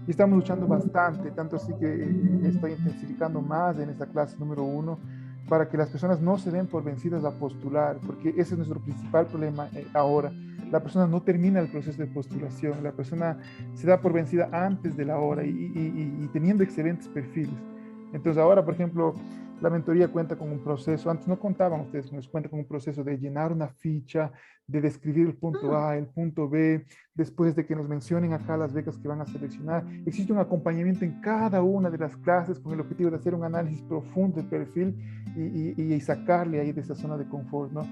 y estamos luchando bastante, tanto así que estoy intensificando más en esta clase número 1, para que las personas no se den por vencidas a postular, porque ese es nuestro principal problema ahora. La persona no termina el proceso de postulación, la persona se da por vencida antes de la hora y teniendo excelentes perfiles. Entonces ahora, por ejemplo, la mentoría cuenta con un proceso, antes no contaban ustedes, nos cuenta con un proceso de llenar una ficha, de describir el punto A, el punto B, después de que nos mencionen acá las becas que van a seleccionar. Existe un acompañamiento en cada una de las clases con el objetivo de hacer un análisis profundo del perfil y sacarle ahí de esa zona de confort, ¿no?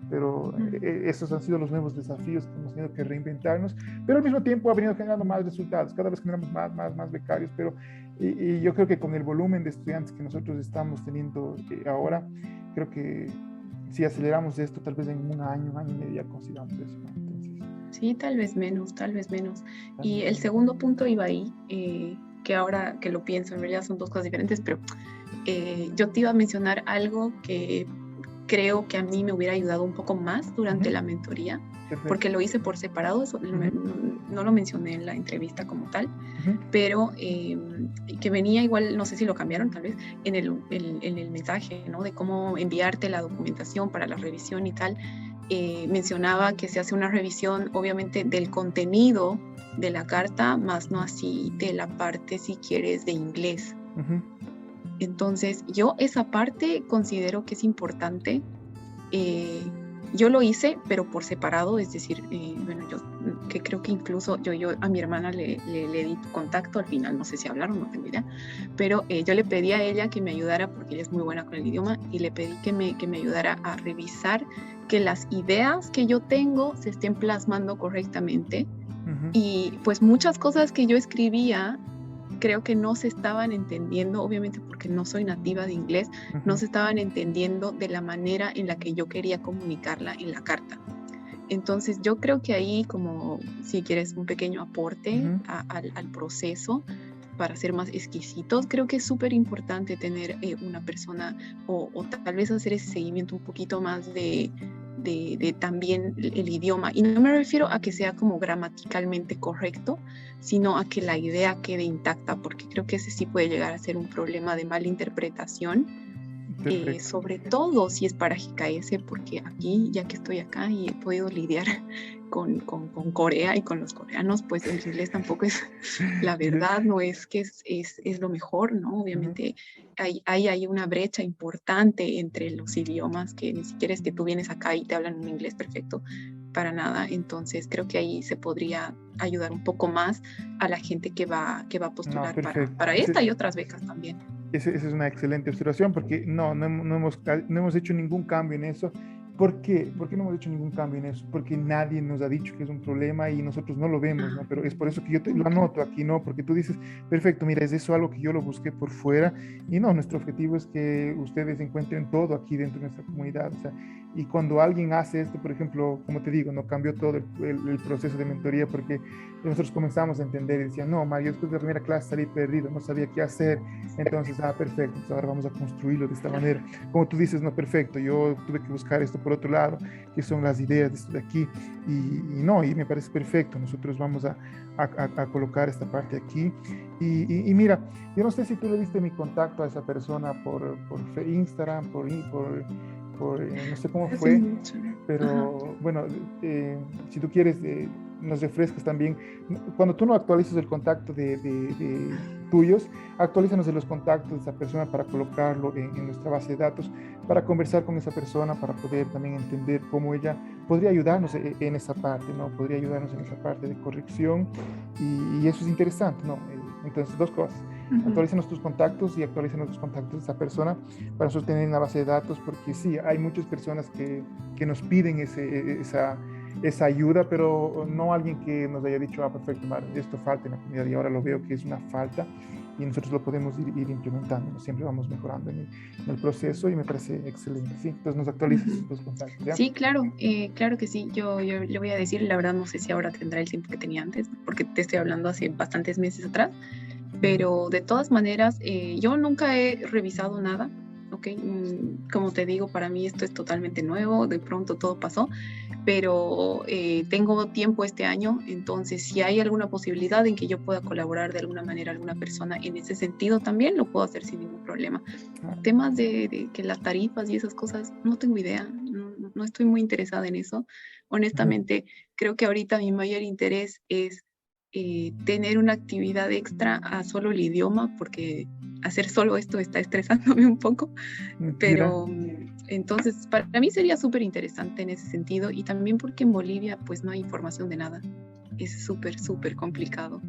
Pero esos han sido los nuevos desafíos que hemos tenido que reinventarnos, pero al mismo tiempo ha venido generando más resultados, cada vez generamos más becarios, pero y yo creo que con el volumen de estudiantes que nosotros estamos teniendo ahora, creo que si aceleramos esto, tal vez en un año y medio ya consigamos eso, ¿no? Entonces, sí, tal vez menos, tal vez menos. Y el segundo punto iba ahí, que ahora que lo pienso, en realidad son 2 cosas diferentes, pero yo te iba a mencionar algo que creo que a mí me hubiera ayudado un poco más durante la mentoría, porque lo hice por separado, eso no lo mencioné en la entrevista como tal, pero que venía igual, no sé si lo cambiaron tal vez, en el mensaje, ¿no? De cómo enviarte la documentación para la revisión y tal. Mencionaba que se hace una revisión obviamente del contenido de la carta, más no así de la parte, si quieres, de inglés. Entonces, yo esa parte considero que es importante. Yo lo hice, pero por separado, es decir, bueno, yo que creo que incluso yo a mi hermana le di tu contacto, al final no sé si hablaron, no tengo idea, pero yo le pedí a ella que me ayudara, porque ella es muy buena con el idioma, y le pedí que me ayudara a revisar que las ideas que yo tengo se estén plasmando correctamente, y pues muchas cosas que yo escribía creo que no se estaban entendiendo, obviamente porque no soy nativa de inglés, no se estaban entendiendo de la manera en la que yo quería comunicarla en la carta. Entonces yo creo que ahí, como si quieres un pequeño aporte al proceso para ser más exquisitos, creo que es súper importante tener una persona o tal vez hacer ese seguimiento un poquito más de también el idioma. Y no me refiero a que sea como gramaticalmente correcto, sino a que la idea quede intacta, porque creo que ese sí puede llegar a ser un problema de mala interpretación. Perfecto. sobre todo si es para GKS, porque aquí, ya que estoy acá y he podido lidiar con Corea y con los coreanos, pues el inglés tampoco es, la Ya. verdad, no es que es lo mejor, ¿no? Ujú. Obviamente hay una brecha importante entre los idiomas, que ni siquiera es que tú vienes acá y te hablan un inglés perfecto, para nada. Entonces creo que ahí se podría ayudar un poco más a la gente que va a No, postular perfecto. para esta y otras becas también. Esa es una excelente observación porque no hemos hecho ningún cambio en eso. ¿Por qué? ¿Por qué no hemos hecho ningún cambio en eso? Porque nadie nos ha dicho que es un problema y nosotros no lo vemos, ¿no? Ah, Pero es por eso que yo te lo ok. anoto aquí, ¿no? Porque tú dices, perfecto, mira, es eso algo que yo lo busqué por fuera y no, nuestro objetivo es que ustedes encuentren todo aquí dentro de nuestra comunidad. O sea, y cuando alguien hace esto, por ejemplo, como te digo, no cambió todo el proceso de mentoría porque nosotros comenzamos a entender y decían, no, Mario, después de la primera clase salí perdido, no sabía qué hacer. Entonces, perfecto, entonces ahora vamos a construirlo de esta manera. Como tú dices, no, perfecto, yo tuve que buscar esto por otro lado, que son las ideas de esto de aquí, y no, y me parece perfecto, nosotros vamos a colocar esta parte aquí. Y mira, yo no sé si tú le diste mi contacto a esa persona por Instagram, no sé cómo Hace fue, mucho. Ajá. pero bueno, si tú quieres, nos refrescas también. Cuando tú no actualizas el contacto de tuyos, actualízanos en los contactos de esa persona para colocarlo en nuestra base de datos, para conversar con esa persona, para poder también entender cómo ella podría ayudarnos en esa parte, ¿no? Podría ayudarnos en esa parte de corrección y eso es interesante, ¿no? Entonces, dos cosas. Ujú. Actualízanos tus contactos y actualízanos los contactos de esa persona para nosotros tener una base de datos, porque sí, hay muchas personas que nos piden esa ayuda, pero no alguien que nos haya dicho, perfecto, Mar, esto falta en la comunidad y ahora lo veo que es una falta y nosotros lo podemos ir implementando, ¿no? Siempre vamos mejorando en el proceso y me parece excelente, ¿sí? Entonces nos actualizas Ujú. los contactos, ¿ya? Sí, claro, claro que sí. Yo le voy a decir, la verdad no sé si ahora tendrá el tiempo que tenía antes, porque te estoy hablando hace bastantes meses atrás, Ujú. pero de todas maneras, yo nunca he revisado nada, ¿ok? Como te digo, para mí esto es totalmente nuevo, de pronto todo pasó, pero tengo tiempo este año, entonces si hay alguna posibilidad en que yo pueda colaborar de alguna manera a alguna persona en ese sentido también, lo puedo hacer sin ningún problema. Ah, Temas de que las tarifas y esas cosas, no tengo idea, no estoy muy interesada en eso. ujú. Honestamente, creo que ahorita mi mayor interés es tener una actividad extra a solo el idioma, porque hacer solo esto está estresándome un poco, Mira, pero entonces para mí sería súper interesante en ese sentido y también porque en Bolivia pues no hay información de nada, es súper, súper complicado.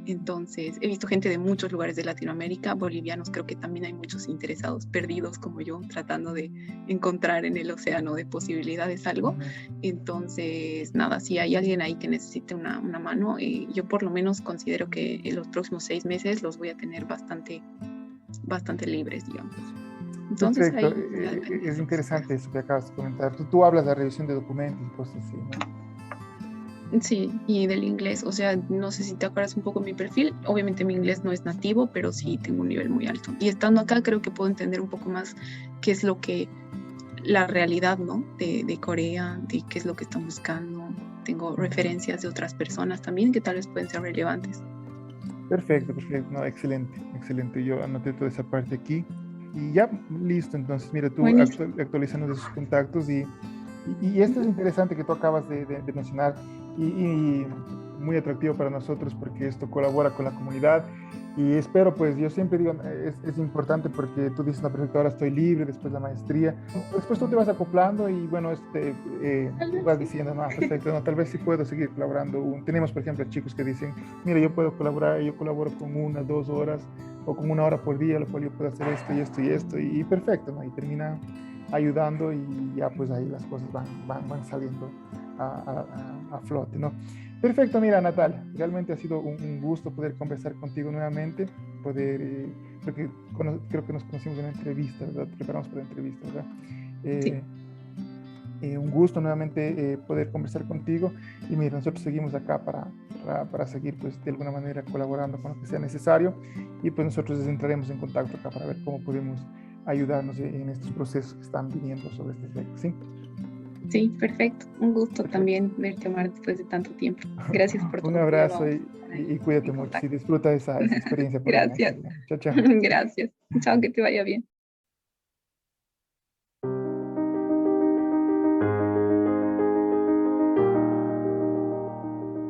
Entonces, he visto gente de muchos lugares de Latinoamérica, bolivianos, creo que también hay muchos interesados, perdidos como yo, tratando de encontrar en el océano de posibilidades algo. ujú. Entonces, nada, si hay alguien ahí que necesite una mano, yo por lo menos considero que en los próximos 6 meses los voy a tener bastante, bastante libres, digamos. Entonces, Perfecto. ahí ya depende. Es interesante eso que acabas de comentar. Tú hablas de revisión de documentos y cosas así, ¿no? Sí, y del inglés, o sea, no sé si te acuerdas un poco mi perfil, obviamente mi inglés no es nativo, pero sí tengo un nivel muy alto. Y estando acá creo que puedo entender un poco más qué es lo que, la realidad, ¿no? De Corea, de qué es lo que están buscando. Tengo Ujú. referencias de otras personas también que tal vez pueden ser relevantes. Perfecto, perfecto. No, excelente, excelente. Yo anoté toda esa parte aquí y ya, listo. Entonces, mira, tú Buenísimo. actualizando esos contactos y esto es interesante que tú acabas de mencionar y muy atractivo para nosotros porque esto colabora con la comunidad y espero, pues yo siempre digo, es importante porque tú dices, no, perfecto, ahora estoy libre, después la maestría, después tú te vas acoplando y bueno, Tal tú vez vas sí. diciendo, no, perfecto, no, tal vez sí puedo seguir colaborando. Tenemos, por ejemplo, chicos que dicen, mira, yo puedo colaborar, yo colaboro con 1, 2 horas o con 1 hora por día, lo cual yo puedo hacer esto y esto y esto y perfecto, ¿no? Y termina ayudando y ya pues ahí las cosas van saliendo a flote, ¿no? Perfecto, mira, Natal, realmente ha sido un gusto poder conversar contigo nuevamente, poder, creo que nos conocimos en una entrevista, ¿verdad? Preparamos para la entrevista, ¿verdad? Sí, Eh, un gusto nuevamente poder conversar contigo y mira, nosotros seguimos acá para seguir pues de alguna manera colaborando con lo que sea necesario y pues nosotros entraremos en contacto acá para ver cómo podemos ayudarnos en estos procesos que están viniendo sobre este proyecto, ¿sí? sí, perfecto. Un gusto Perfecto. también verte, Omar, después de tanto tiempo. Gracias por Un todo. Ya abrazo vamos a estar ahí y cuídate en mucho. Sí, contacto. disfruta esa experiencia por allá. Gracias. Chao, chao. Gracias. Chao, que te vaya bien.